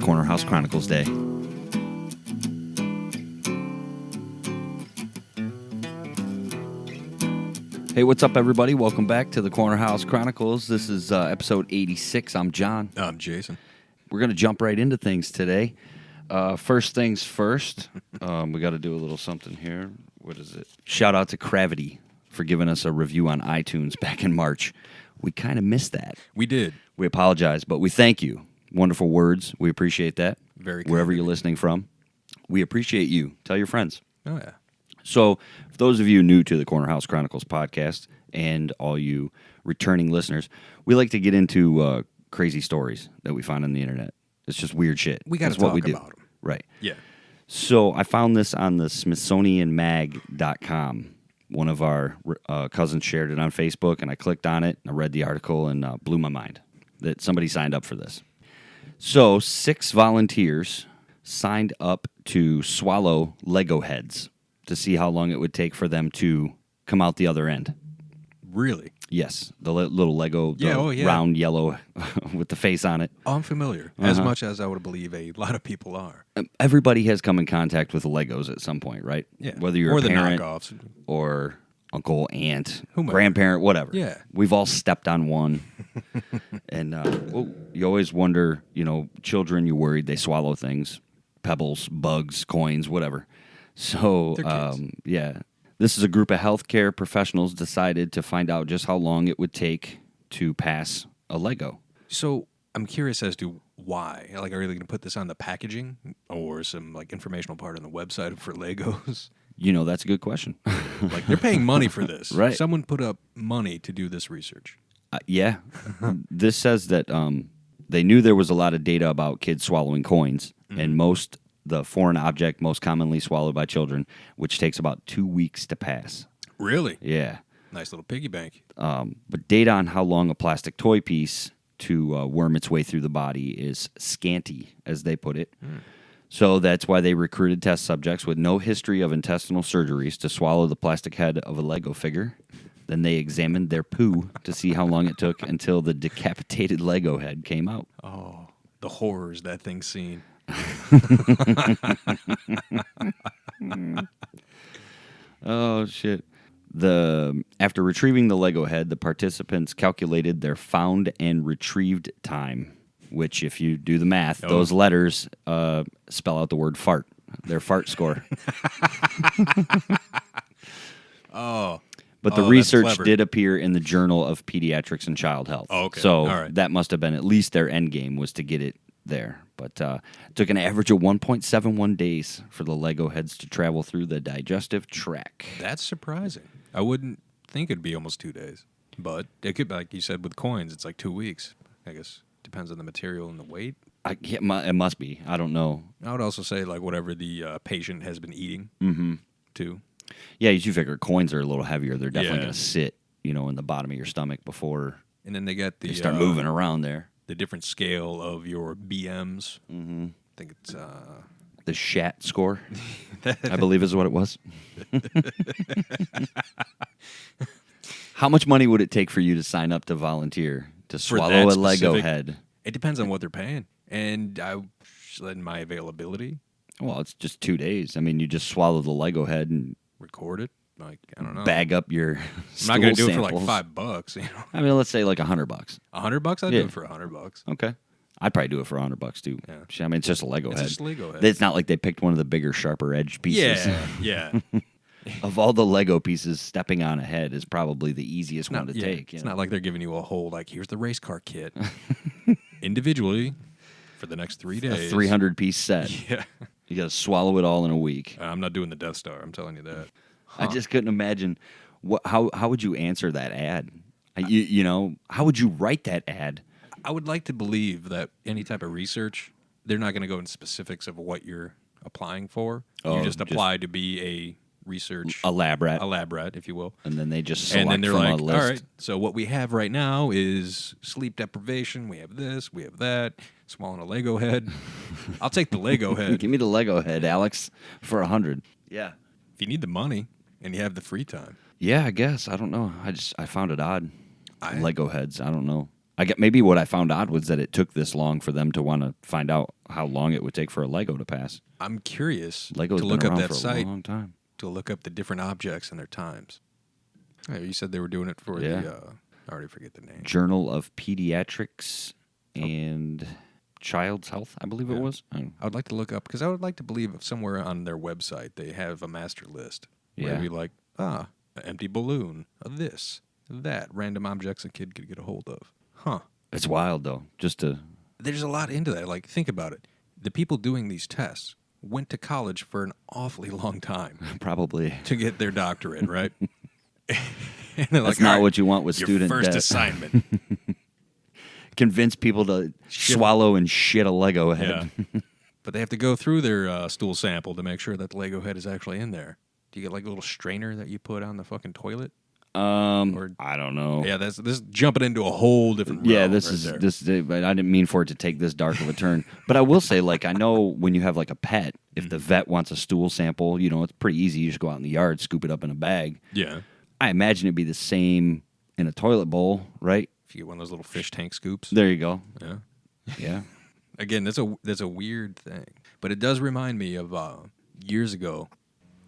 Corner House Chronicles Day. Hey, what's up, everybody? Welcome back to the Corner House Chronicles. This is episode 86. I'm John. I'm Jason. We're going to jump right into things today. First things first, we got to do a little something here. What is it? Shout out to Kravidy for giving us a review on iTunes back in March. We kind of missed that. We did. We apologize, but we thank you. Wonderful words. We appreciate that. Very Wherever you're listening from. We appreciate you. Tell your friends. Oh, yeah. So, for those of you new to the Corner House Chronicles podcast and all you returning listeners, we like to get into crazy stories that we find on the internet. It's just weird shit. We got to talk about them. Right. Yeah. So, I found this on the SmithsonianMag.com. One of our cousins shared it on Facebook, and I clicked on it, and I read the article, and blew my mind that somebody signed up for this. So, 6 volunteers signed up to swallow Lego heads to see how long it would take for them to come out the other end. Really? Yes, the little Lego, round yellow with the face on it. Oh, I'm familiar. As much as I would believe a lot of people are. Everybody has come in contact with Legos at some point, right? Yeah. Whether you're or a parent the knockoffs. or uncle, aunt, Whomever. grandparent, whatever. Yeah. We've all stepped on one. And you always wonder, children, you're worried they swallow things, pebbles, bugs, coins, whatever. So, this is a group of healthcare professionals decided to find out just how long it would take to pass a Lego. So, I'm curious as to why. Like, are you going to put this on the packaging or some, informational part on the website for Legos? That's a good question. Like, they're paying money for this. Right. Someone put up money to do this research. Yeah. This says that they knew there was a lot of data about kids swallowing coins, and the foreign object most commonly swallowed by children, which takes about 2 weeks to pass. Really? Yeah. Nice little piggy bank. But data on how long a plastic toy piece to worm its way through the body is scanty, as they put it. So that's why they recruited test subjects with no history of intestinal surgeries to swallow the plastic head of a Lego figure. Then they examined their poo to see how long it took until the decapitated Lego head came out. Oh, the horrors that thing's seen. Oh, shit. After retrieving the Lego head, the participants calculated their found and retrieved time, which, if you do the math, those letters spell out the word fart, their fart score. But the research did appear in the Journal of Pediatrics and Child Health. Oh, okay. So that must have been at least their end game was to get it there. But it took an average of 1.71 days for the Lego heads to travel through the digestive tract. That's surprising. I wouldn't think it'd be almost 2 days. But it could, like you said, with coins, it's like 2 weeks. I guess depends on the material and the weight. It must be. I don't know. I would also say whatever the patient has been eating, too. Yeah, you figure coins are a little heavier. They're definitely going to sit, in the bottom of your stomach before and then they start moving around there. The different scale of your BMs. Mm-hmm. I think it's the Shat score, I believe is what it was. How much money would it take for you to sign up to volunteer to swallow a Lego head? It depends on what they're paying, and in my availability. Well, it's just 2 days. I mean, you just swallow the Lego head and record it. I don't know. Bag up your. I'm not going to do samples. it for $5. I mean, let's say $100. $100? I'd do it for $100. Okay. I'd probably do it for $100 too. Yeah. I mean, it's just a Lego head. It's just a Lego head. It's not like they picked one of the bigger, sharper edged pieces. Yeah. Of all the Lego pieces, stepping on a head is probably the easiest one to take. It's not like they're giving you a whole here's the race car kit individually for the next 3 days. A 300-piece set. Yeah. You got to swallow it all in a week. I'm not doing the Death Star. I'm telling you that. I just couldn't imagine how would you answer that ad? How would you write that ad? I would like to believe that any type of research, they're not going to go into specifics of what you're applying for. You just apply to be a research a lab rat, if you will, and then they just select and then they're from like, a list. all right, so what we have right now is sleep deprivation. We have this, we have that. Swallowing a Lego head. I'll take the Lego head. Give me the Lego head, Alex, for $100. Yeah. If you need the money and you have the free time. Yeah, I guess. I don't know. I found it odd. Lego heads. I don't know. I get maybe what I found odd was that it took this long for them to want to find out how long it would take for a Lego to pass. I'm curious Lego's to look been up around that for site a long time. to look up the different objects and their times. Oh, you said they were doing it for the I already forget the name. Journal of Pediatrics and Child's Health, I believe it was. I would like to look up, because I would like to believe if somewhere on their website they have a master list where it'd be like, an empty balloon, this, that, random objects a kid could get a hold of. Huh. It's wild, though. There's a lot into that. Like, think about it. The people doing these tests went to college for an awfully long time. Probably. To get their doctorate, right? And that's not what you want with your student first debt. assignment. Convince people to swallow and shit a Lego head. Yeah. But they have to go through their stool sample to make sure that the Lego head is actually in there. Do you get like a little strainer that you put on the fucking toilet? I don't know. Yeah, this is jumping into a whole different realm. Yeah, this. But I didn't mean for it to take this dark of a turn. But I will say, like, I know when you have like a pet, if the vet wants a stool sample, it's pretty easy. You just go out in the yard, scoop it up in a bag. Yeah. I imagine it'd be the same in a toilet bowl, right? If you get one of those little fish tank scoops. There you go. Yeah. Yeah. Again, that's a weird thing, but it does remind me of years ago.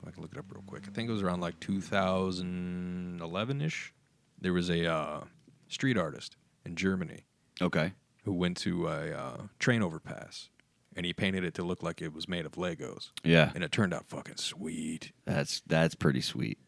I can look it up real quick. I think it was around like 2011-ish. There was a street artist in Germany. Okay. Who went to a train overpass, and he painted it to look like it was made of Legos. Yeah. And it turned out fucking sweet. That's pretty sweet.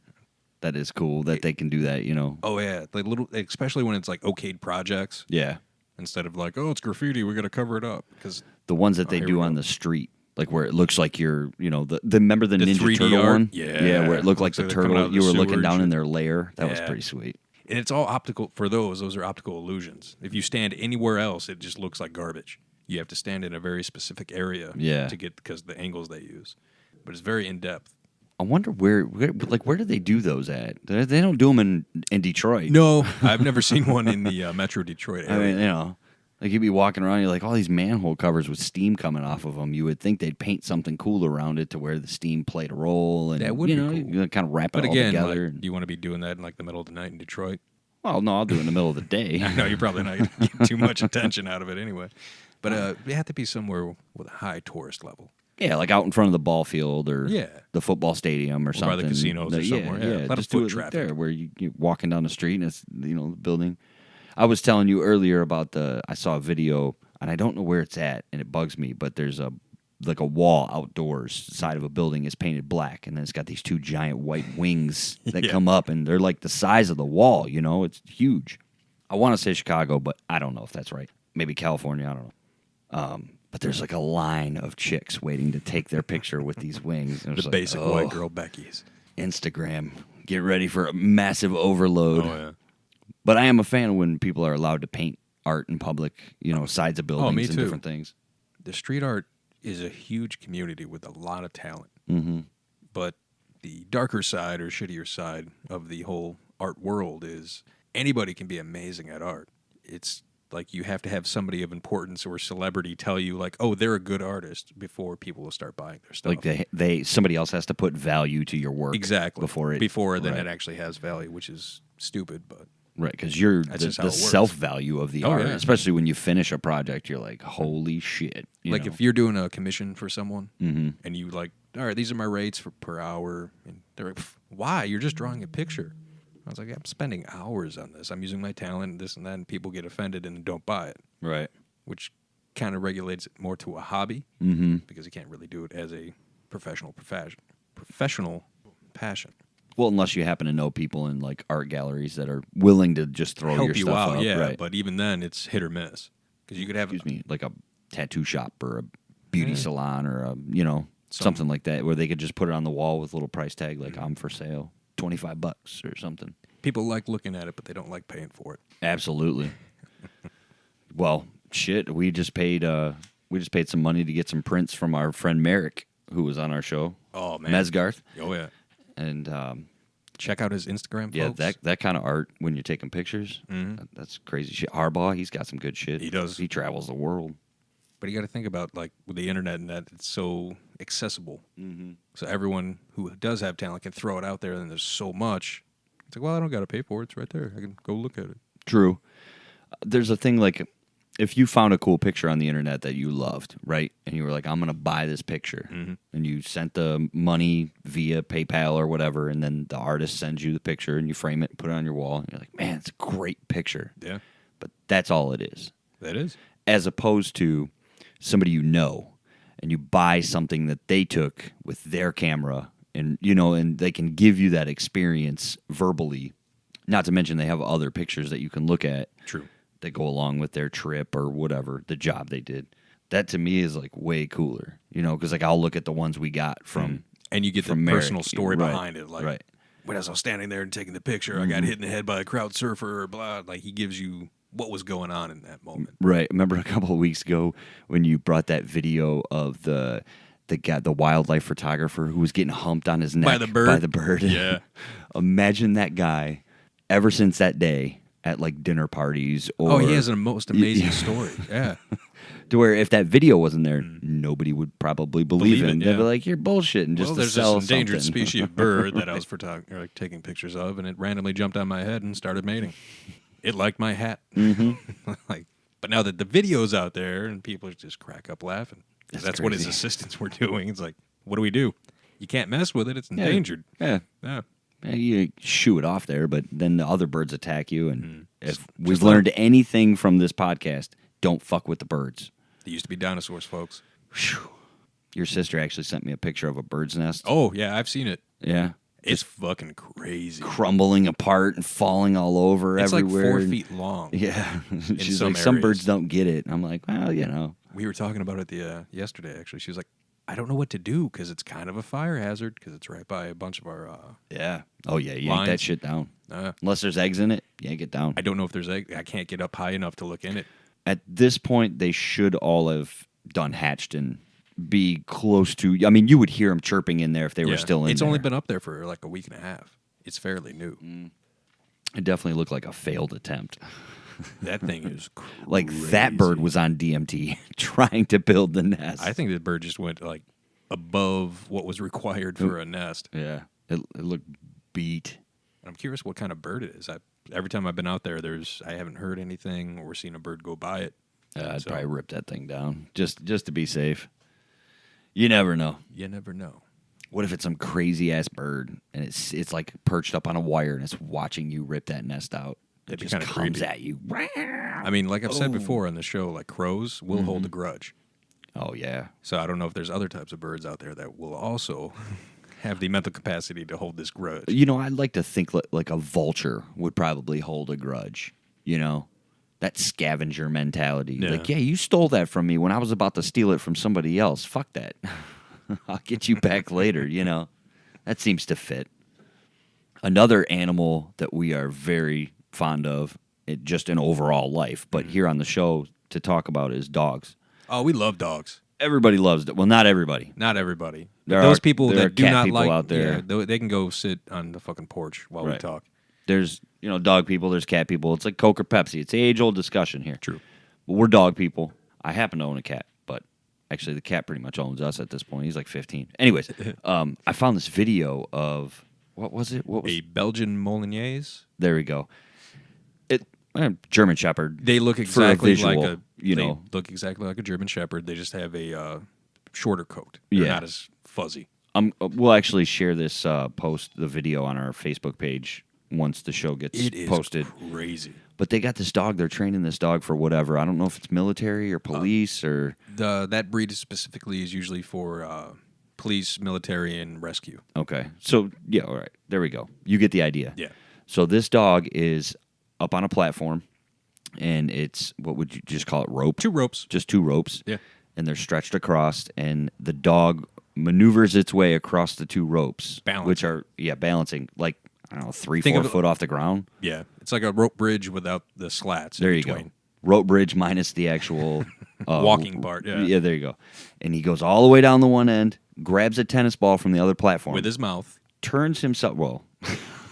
That is cool that they can do that, Oh yeah, like especially when it's like okayed projects. Yeah. Instead of like, it's graffiti, we got to cover it up, because the ones that they do on the street, like where it looks like you're, remember the Ninja 3D Turtle art? one? Yeah, where it looked like the turtle. You were looking down in there. their lair. That was pretty sweet. And it's all optical for those. Those are optical illusions. If you stand anywhere else, it just looks like garbage. You have to stand in a very specific area to get, because the angles they use. But it's very in depth. I wonder where do they do those at? They don't do them in Detroit. No, I've never seen one in the Metro Detroit area. I mean, like you'd be walking around, you're like, all these manhole covers with steam coming off of them. You would think they'd paint something cool around it to where the steam played a role, and that would be cool. You kind of wrap it all again, together. Like, do you want to be doing that in like the middle of the night in Detroit? Well, no, I'll do it in the middle of the day. I know you're probably not going to get too much attention out of it anyway. But you have to be somewhere with a high tourist level. Yeah, like out in front of the ball field or the football stadium or something. By the casinos or somewhere. Yeah, just do it right there where you're walking down the street and it's the building. I was telling you earlier about I saw a video, and I don't know where it's at, and it bugs me, but there's a wall outdoors side of a building is painted black, and then it's got these two giant white wings that come up, and they're like the size of the wall, it's huge. I want to say Chicago, but I don't know if that's right. Maybe California, I don't know. But there's like a line of chicks waiting to take their picture with these wings. The basic white girl Becky's. Instagram. Get ready for a massive overload. Oh, yeah. But I am a fan when people are allowed to paint art in public, sides of buildings me and too. different things. The street art is a huge community with a lot of talent. Mm-hmm. But the darker side or shittier side of the whole art world is anybody can be amazing at art. It's like you have to have somebody of importance or celebrity tell you, like, they're a good artist before people will start buying their stuff. Like somebody else has to put value to your work exactly before then it actually has value, which is stupid, but right, because you're the self value of the art, yeah. especially when you finish a project, you're like, holy shit! Like if you're doing a commission for someone mm-hmm. and you like, all right, these are my rates per hour, and they're like, why? You're just drawing a picture. I was like, I'm spending hours on this. I'm using my talent, this and that, and people get offended and don't buy it. Right. Which kind of regulates it more to a hobby mm-hmm. because you can't really do it as a professional passion. Well, unless you happen to know people in like art galleries that are willing to just throw help your you stuff out, up. yeah. Right. But even then, it's hit or miss because you could have like a tattoo shop or a beauty salon or a something like that where they could just put it on the wall with a little price tag like I'm for sale. $25 or something. People like looking at it, but they don't like paying for it. Absolutely. Well, shit, we just paid some money to get some prints from our friend Merrick, who was on our show. Oh man, Mesgarth. Oh yeah, and check out his Instagram. Yeah, folks. that kind of art when you're taking pictures. Mm-hmm. That's crazy shit. Harbaugh, he's got some good shit. He does. He travels the world. But you got to think about like with the internet and that it's so accessible. Mm-hmm. So everyone who does have talent can throw it out there, and there's so much. It's like, well, I don't got to pay for it. It's right there. I can go look at it. True. there's a thing like if you found a cool picture on the internet that you loved, right? And you were like, I'm going to buy this picture. Mm-hmm. And you sent the money via PayPal or whatever, and then the artist sends you the picture and you frame it and put it on your wall. And you're like, man, it's a great picture. Yeah. But that's all it is. That is. As opposed to somebody you know, and you buy something that they took with their camera, and and they can give you that experience verbally. Not to mention they have other pictures that you can look at. True. That go along with their trip or whatever, the job they did. That to me is like way cooler, because like I'll look at the ones we got from, and you get the Merrick. personal story Right. behind it. Like, right. when I was standing there and taking the picture, I got hit in the head by a crowd surfer or blah. Like, he gives you what was going on in that moment. Right. I remember a couple of weeks ago when you brought that video of the guy, the wildlife photographer who was getting humped on his neck By the bird. Yeah. Imagine that guy ever since that day at like dinner parties or he has a most amazing story. Yeah. To where if that video wasn't there, nobody would probably believe him. it, They'd yeah. be like, "You're bullshitting just to there's sell this endangered something." species of bird that I was taking pictures of, and it randomly jumped on my head and started mating. It liked my hat. Mm-hmm. But now that the video's out there and people just crack up laughing, that's what his crazy. assistants were doing. It's like, what do we do? You can't mess with it. It's endangered. Yeah. Yeah. You shoo it off there, but then the other birds attack you. And if we've just learned anything from this podcast, don't fuck with the birds. They used to be dinosaurs, folks. Whew. Your sister actually sent me a picture of a bird's nest. Oh, yeah, I've seen it. Yeah. It's fucking crazy. Crumbling apart and falling all over It's everywhere. like 4 feet long. Yeah. She's some like, some areas. birds don't get it. And I'm like, well, We were talking about it yesterday, actually. She was like, I don't know what to do because it's kind of a fire hazard because it's right by a bunch of our yeah. Oh, yeah. Yank lines. that shit down. Unless there's eggs in it, yank it down. I don't know if there's egg. I can't get up high enough to look in it. At this point, they should all have done hatched and be close to. I mean, you would hear them chirping in there if they were still in It's there. only been up there for like a week and a half. It's fairly new. It definitely looked like a failed attempt. That thing is crazy. Like that bird was on DMT trying to build the nest. I think the bird just went like above what was required for a nest. Yeah, it looked beat. I'm curious what kind of bird it is. Every time I've been out there, I haven't heard anything or seen a bird go by it. I'd probably rip that thing down just to be safe. You never know. You never know. What if it's some crazy ass bird and it's like perched up on a wire and it's watching you rip that nest out? It That'd be just kinda comes creepy. at you. I mean, like I've said before on the show, like crows will hold a grudge. Oh yeah. So I don't know if there's other types of birds out there that will also have the mental capacity to hold this grudge. I'd like to think like a vulture would probably hold a grudge. That scavenger mentality. Yeah. Like, yeah, you stole that from me when I was about to steal it from somebody else. Fuck that. I'll get you back later, That seems to fit. Another animal that we are very fond of, just in overall life, but here on the show to talk about is dogs. Oh, we love dogs. Everybody loves it. Well, not everybody. Not everybody. There Those are- people there are that do cat not people like out there. yeah, they can go sit on the fucking porch while we Right. talk. There's, dog people, there's cat people. It's like Coke or Pepsi. It's the age-old discussion here. True. But we're dog people. I happen to own a cat, but actually the cat pretty much owns us at this point. He's like 15. Anyways, I found this video of, what was it? What was A Belgian Molyneux. There we go. German Shepherd. They look For a exactly visual, like they look exactly like a German Shepherd. They just have a shorter coat. Yeah. They're not as fuzzy. We'll actually share this the video on our Facebook page once the show gets It is posted. crazy. But they got this dog. They're training this dog for whatever. I don't know if it's military or police or. That breed specifically is usually for police, military, and rescue. Okay. So, yeah, all right. There we go. You get the idea. Yeah. So this dog is up on a platform, and it's, what would you just call it, rope? 2 ropes. Just 2 ropes. Yeah. And they're stretched across, and the dog maneuvers its way across the 2 ropes. Balancing. Which are, balancing, like, I don't know, 3, Think 4 of it- foot off the ground. Yeah. It's like a rope bridge without the slats. There in you go. between. Rope bridge minus the actual Walking part, yeah. Yeah, there you go. And he goes all the way down the one end, grabs a tennis ball from the other platform, With his mouth. turns himself.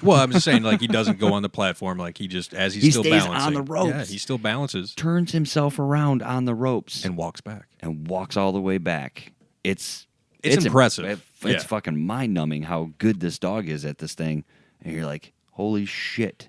Well, I'm just saying, like, he doesn't go on the platform. Like, he just, as he's He still stays balancing. on the ropes. Yeah, he still balances turns himself around on the ropes and walks back. and walks all the way back. It's impressive. It's Yeah. fucking mind numbing how good this dog is at this thing. And you're like, holy shit.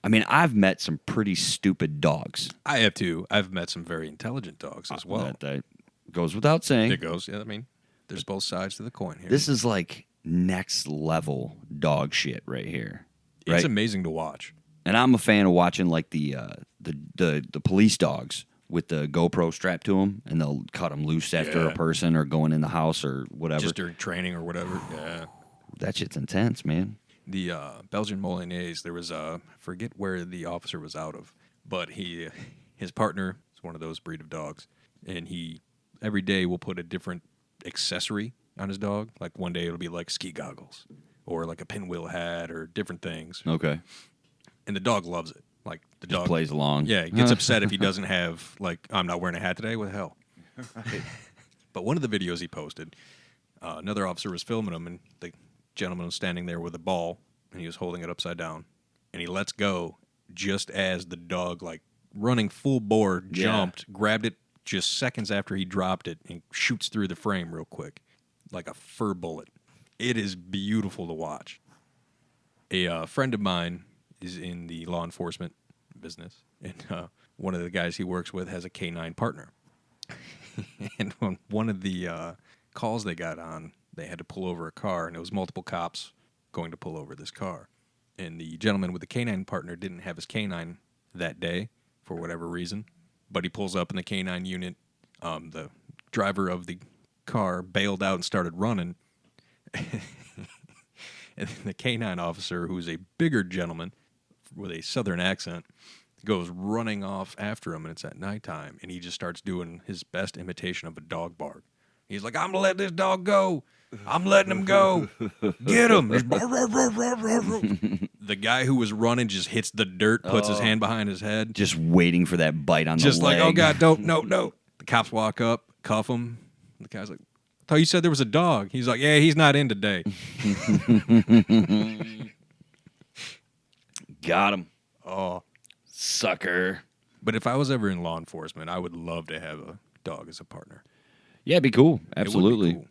I mean, I've met some pretty stupid dogs. I have too. I've met some very intelligent dogs as well. That goes without saying. It goes, yeah, I mean, there's both sides to the coin here. This is like next level dog shit right here. It's right? amazing to watch. And I'm a fan of watching like the police dogs with the GoPro strapped to them, and they'll cut them loose after a person or going in the house or whatever. Just during training or whatever. Yeah. That shit's intense, man. The Belgian Molyneux, there was I forget where the officer was out of, but his partner is one of those breed of dogs, and he every day will put a different accessory on his dog. Like one day it'll be like ski goggles or like a pinwheel hat or different things. Okay. And the dog loves it. Like the dog plays along. Yeah, he gets upset if he doesn't have like I'm not wearing a hat today. What the hell? Right. But one of the videos he posted, another officer was filming him, and the gentleman was standing there with a ball, and he was holding it upside down, and he lets go just as the dog, like running full bore, jumped, grabbed it just seconds after he dropped it, and shoots through the frame real quick, like a fur bullet. It is beautiful to watch. A friend of mine is in the law enforcement business, and one of the guys he works with has a canine partner. And on one of the calls they got on, they had to pull over a car, and it was multiple cops going to pull over this car. And the gentleman with the canine partner didn't have his canine that day for whatever reason, but he pulls up in the canine unit. The driver of the car bailed out and started running. And the canine officer, who's a bigger gentleman with a southern accent, goes running off after him, and it's at nighttime, and he just starts doing his best imitation of a dog bark. He's like, I'm going to let this dog go. I'm letting him go. Get him. The guy who was running just hits the dirt, puts his hand behind his head. Just waiting for that bite on just the leg. Just like, oh, God, don't, no. The cops walk up, cuff him. The guy's like, I thought you said there was a dog. He's like, yeah, he's not in today. Got him. Oh. Sucker. But if I was ever in law enforcement, I would love to have a dog as a partner. Yeah, it'd be cool. Absolutely. It would be cool.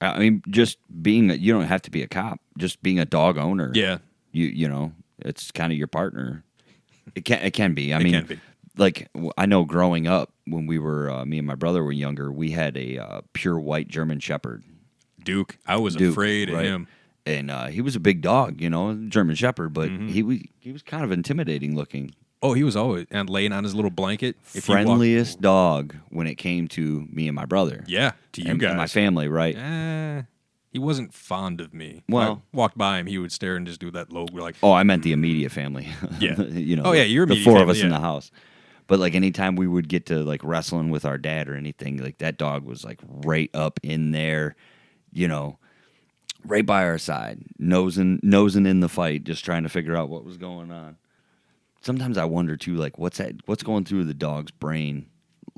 I mean, just being you don't have to be a cop. Just being a dog owner. Yeah. You know, it's kind of your partner. It can be. I mean, can be. Like I know growing up when we were me and my brother were younger, we had a pure white German Shepherd. Duke. I was afraid of him. And he was a big dog, you know, German Shepherd, but he was kind of intimidating looking. Oh, he was always and laying on his little blanket. Friendliest dog when it came to me and my brother. Yeah, to you and guys. my family, right? He wasn't fond of me. Well, I walked by him, he would stare and just do that low, like. Oh, I meant the immediate family. Yeah. You know. Oh, yeah, your immediate the four family, of us in the house. But like anytime we would get to like wrestling with our dad or anything, like that dog was like right up in there, you know, right by our side, nosing in the fight, just trying to figure out what was going on. Sometimes I wonder too, like what's going through the dog's brain,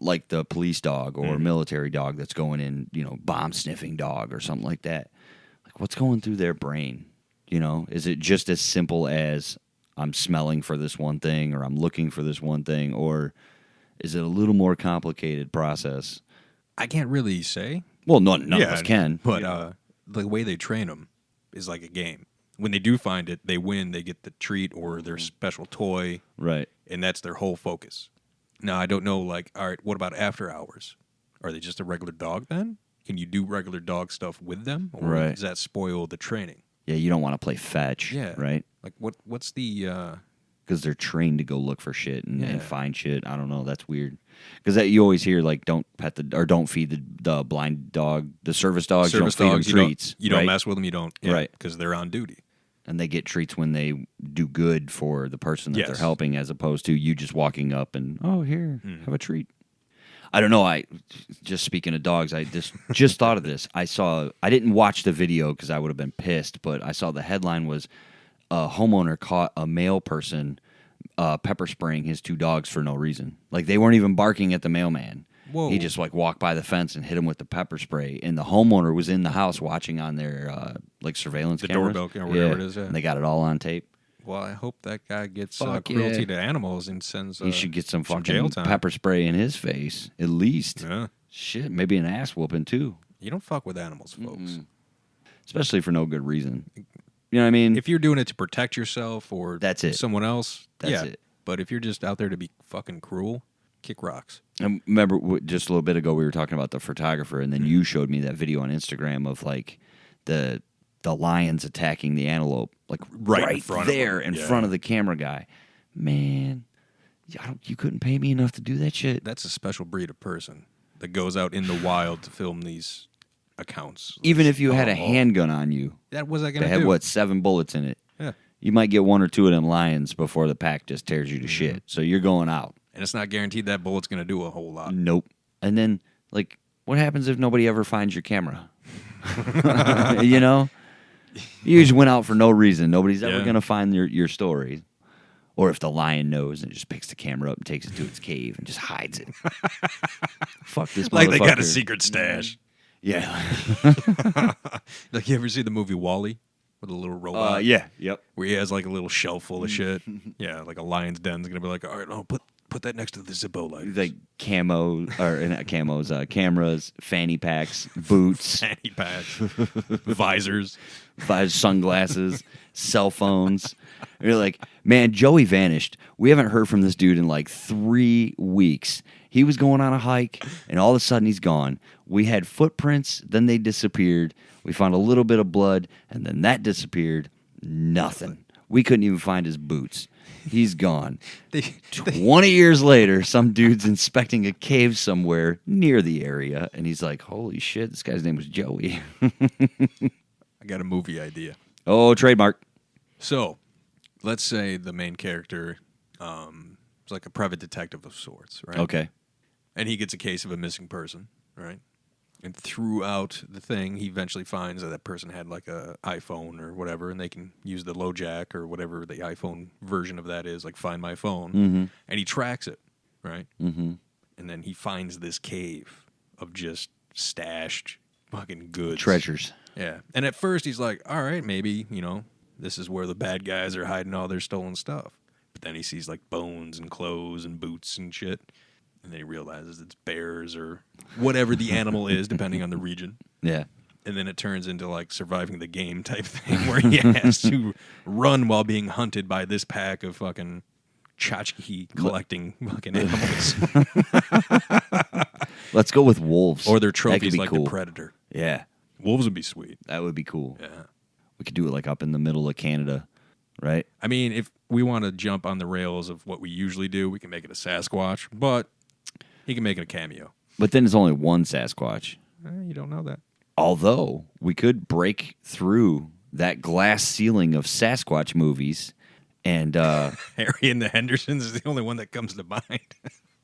like the police dog or military dog that's going in, you know, bomb sniffing dog or something like that. Like what's going through their brain? You know, is it just as simple as I'm smelling for this one thing or I'm looking for this one thing, or is it a little more complicated process? I can't really say. Well, none of us can. But the way they train them is like a game. When they do find it, they win. They get the treat or their special toy. Right. And that's their whole focus. Now, I don't know, like, all right, what about after hours? Are they just a regular dog then? Can you do regular dog stuff with them? Or does that spoil the training? Yeah, you don't want to play fetch, right? Like, what's the... Because they're trained to go look for shit and find shit. I don't know. That's weird. Because you always hear, like, don't feed the blind dog, the service dogs. You don't feed them treats. You don't mess with them. You don't. Yeah, right. Because they're on duty. And they get treats when they do good for the person that they're helping, as opposed to you just walking up and, oh, here, have a treat. I don't know. I just speaking of dogs, I just thought of this. I didn't watch the video because I would have been pissed, but I saw the headline was a homeowner caught a male person pepper spraying his two dogs for no reason. Like they weren't even barking at the mailman. Whoa. He just like walked by the fence and hit him with the pepper spray, and the homeowner was in the house watching on their like surveillance cameras. Doorbell or whatever it is. Yeah. And they got it all on tape. Well, I hope that guy gets cruelty to animals and sends. He should get some fucking jail time. Pepper spray in his face at least. Yeah. Shit, maybe an ass whooping too. You don't fuck with animals, folks. Especially for no good reason. You know what I mean? If you're doing it to protect yourself or That's it. someone else, That's it. But if you're just out there to be fucking cruel, kick rocks. I remember just a little bit ago we were talking about the photographer, and then you showed me that video on Instagram of like the lions attacking the antelope, like right in front there of them. in front of the camera guy. Man, you couldn't pay me enough to do that shit. That's a special breed of person that goes out in the wild to film these accounts. Even if you had a handgun on you, that was I going that to do? had 7 bullets in it. Yeah. You might get 1 or 2 of them lions before the pack just tears you to shit. So you're going out. And it's not guaranteed that bullet's going to do a whole lot. Nope. And then, like, what happens if nobody ever finds your camera? You know? You just went out for no reason. Nobody's ever going to find your story. Or if the lion knows and just picks the camera up and takes it to its cave and just hides it. Fuck this motherfucker. Like they got a secret stash. Yeah. Like, you ever see the movie WALL-E with a little robot? Yeah. Yep. Where he has like a little shelf full of shit. Yeah, like a lion's den's gonna be like, all right, I'll put that next to the Zippo light. Like camo or not camos, cameras, fanny packs, boots, Fanny packs, visors, sunglasses, cell phones. You're like, man, Joey vanished. We haven't heard from this dude in like 3 weeks. He was going on a hike, and all of a sudden he's gone. We had footprints, then they disappeared. We found a little bit of blood, and then that disappeared. Nothing. We couldn't even find his boots. He's gone. 20 years later, some dude's inspecting a cave somewhere near the area, and he's like, holy shit, this guy's name was Joey. I got a movie idea. Oh, trademark. So, let's say the main character is like a private detective of sorts, right? Okay. And he gets a case of a missing person, right? And throughout the thing, he eventually finds that person had like a iPhone or whatever, and they can use the LoJack or whatever the iPhone version of that is, like Find My Phone, and he tracks it, right? Mm-hmm. And then he finds this cave of just stashed fucking goods. Treasures. Yeah. And at first he's like, all right, maybe, this is where the bad guys are hiding all their stolen stuff. But then he sees like bones and clothes and boots and shit. And then he realizes it's bears or whatever the animal is, depending on the region. Yeah. And then it turns into like surviving the game type thing where he has to run while being hunted by this pack of fucking tchotchke collecting fucking animals. Let's go with wolves. Or their trophies like cool. the Predator. Yeah. Wolves would be sweet. That would be cool. Yeah. We could do it like up in the middle of Canada, right? I mean, if we want to jump on the rails of what we usually do, we can make it a Sasquatch, but he can make it a cameo. But then it's only one Sasquatch. You don't know that. Although we could break through that glass ceiling of Sasquatch movies and Harry and the Hendersons is the only one that comes to mind.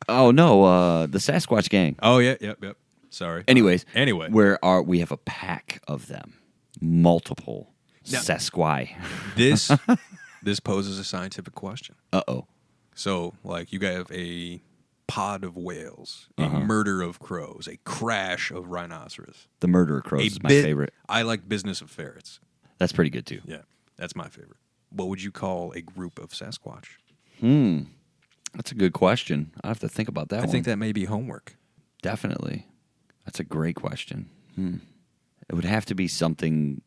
oh no, the Sasquatch Gang. Oh yeah, yep. Sorry. Anyways, anyway, we have a pack of them, multiple Sasquatch. This poses a scientific question. Uh-oh. So, like, you have a pod of whales, a murder of crows, a crash of rhinoceros. The murder of crows is my favorite. I like business of ferrets. That's pretty good, too. Yeah, that's my favorite. What would you call a group of Sasquatch? That's a good question. I have to think about that one. I think that may be homework. Definitely. That's a great question. It would have to be something,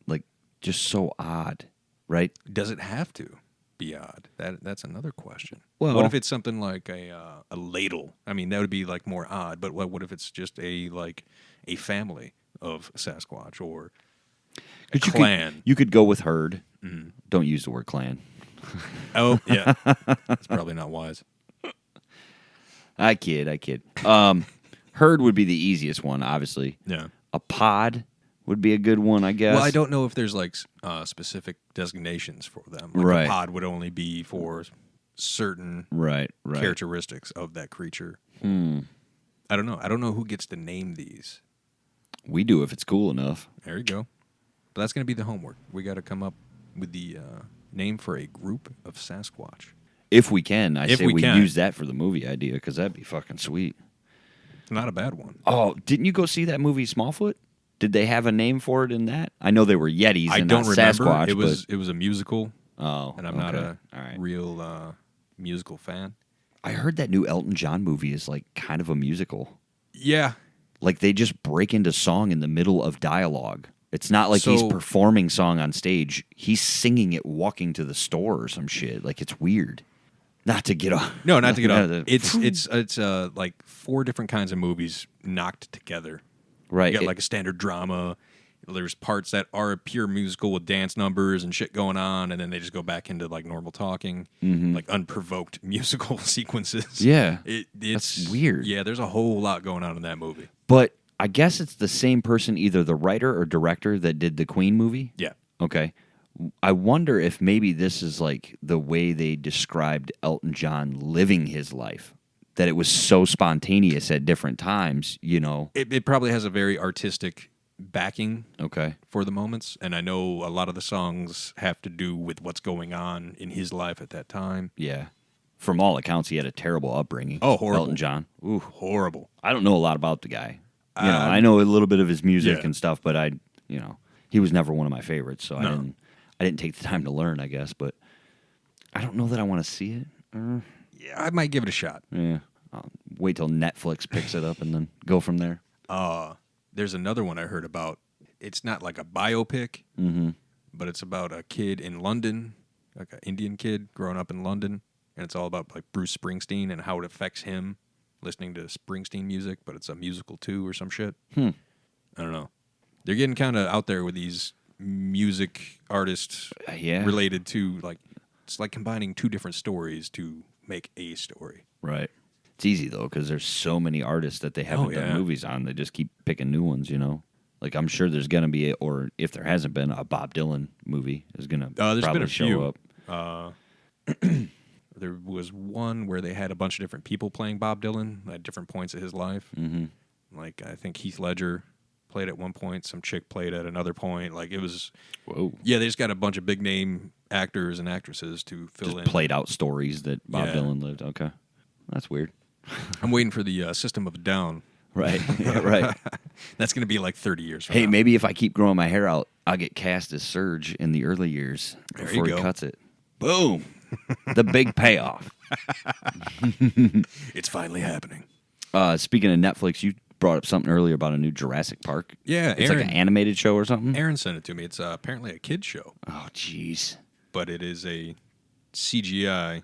like, just so odd, right? Does it have to be odd? That's another question. Well, what if it's something like a ladle? I mean, that would be like more odd. But what if it's just a family of Sasquatch or a clan? You could go with herd. Mm-hmm. Don't use the word clan. Oh yeah, that's probably not wise. I kid. Herd would be the easiest one, obviously. Yeah. A pod would be a good one, I guess. Well, I don't know if there's like specific designations for them. Like right. A pod would only be for certain right. characteristics of that creature. I don't know. I don't know who gets to name these. We do if it's cool enough. There you go. But that's going to be the homework. We got to come up with the name for a group of Sasquatch. If we can. I say we can. Use that for the movie idea because that'd be fucking sweet. It's not a bad one. Oh, didn't you go see that movie Smallfoot? Did they have a name for it in that? I know they were Yetis and not Sasquatch. It was a musical. Oh, and I'm not a real musical fan. I heard that new Elton John movie is like kind of a musical. Yeah. Like they just break into song in the middle of dialogue. It's not like he's So- performing song on stage. He's singing it walking to the store or some shit. Like, it's weird. Not to get off. No, not to get off. It's like 4 different kinds of movies knocked together. Right. You got like a standard drama. There's parts that are pure musical with dance numbers and shit going on, and then they just go back into like normal talking, like unprovoked musical sequences. Yeah. It's That's weird. Yeah, there's a whole lot going on in that movie. But I guess it's the same person, either the writer or director that did the Queen movie. Yeah. Okay. I wonder if maybe this is like the way they described Elton John living his life, that it was so spontaneous at different times, you know. It probably has a very artistic backing Okay. for the moments, and I know a lot of the songs have to do with what's going on in his life at that time. Yeah. From all accounts, he had a terrible upbringing. Oh, horrible. Elton John. Ooh. Horrible. I don't know a lot about the guy. You know, I know a little bit of his music Yeah. and stuff, but he was never one of my favorites, so No. I didn't take the time to learn, I guess, but I don't know that I want to see it. Yeah, I might give it a shot. Yeah. I'll wait till Netflix picks it up and then go from there. There's another one I heard about. It's not like a biopic, but it's about a kid in London, like an Indian kid growing up in London, and it's all about like Bruce Springsteen and how it affects him listening to Springsteen music, but it's a musical too or some shit. I don't know. They're getting kind of out there with these music artists related to like, it's like combining 2 different stories to make a story. Right. It's easy, though, because there's so many artists that they haven't done movies on. They just keep picking new ones, you know? Like, I'm sure there's going to be, or if there hasn't been, a Bob Dylan movie is going to probably show up. There was one where they had a bunch of different people playing Bob Dylan at different points of his life. Like, I think Heath Ledger played at one point. Some chick played at another point. Like, it was... Whoa. Yeah, they just got a bunch of big-name actors and actresses to fill Just in. played out stories that Bob Dylan lived. Okay. That's weird. I'm waiting for the System of a Down. Right. Yeah, right. That's going to be like 30 years from Hey, now. maybe if I keep growing my hair out, I'll get cast as Surge in the early years There before you he go. cuts it. Boom. The big payoff. It's finally happening. Speaking of Netflix, you brought up something earlier about a new Jurassic Park. Yeah, It's like an animated show or something? Aaron sent it to me. It's apparently a kid's show, Oh, jeez. but it is a CGI.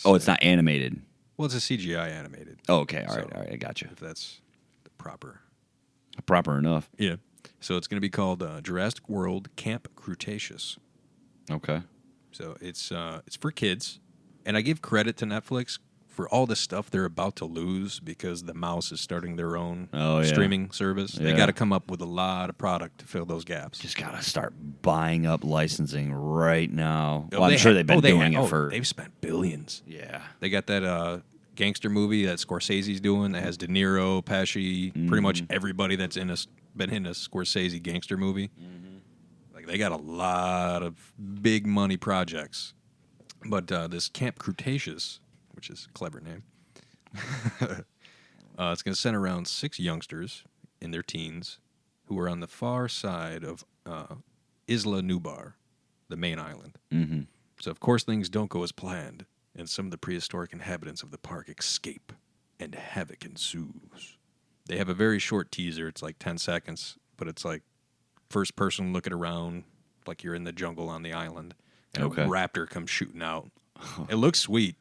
Oh, it's not animated. Well, it's a CGI animated. Oh, okay. All So- right. I got you. If that's the proper. Proper enough. Yeah. So it's going to be called Jurassic World Camp Cretaceous. Okay. So it's for kids, and I give credit to Netflix for all the stuff they're about to lose because the mouse is starting their own streaming service. They Yeah. got to come up with a lot of product to fill those gaps. Just got to start buying up licensing right now. Oh, Well, I'm sure they've been doing it have. for... They've spent billions. Yeah. They got that gangster movie that Scorsese's doing that has De Niro, Pesci, pretty much everybody that's been in a Scorsese gangster movie. Like they got a lot of big money projects. But this Camp Cretaceous, which is a clever name, it's going to center around 6 youngsters in their teens who are on the far side of Isla Nublar, the main island. Mm-hmm. So, of course, things don't go as planned, and some of the prehistoric inhabitants of the park escape, and havoc ensues. They have a very short teaser. It's like 10 seconds, but it's like first person looking around like you're in the jungle on the island, and Okay. a raptor comes shooting out. It looks sweet.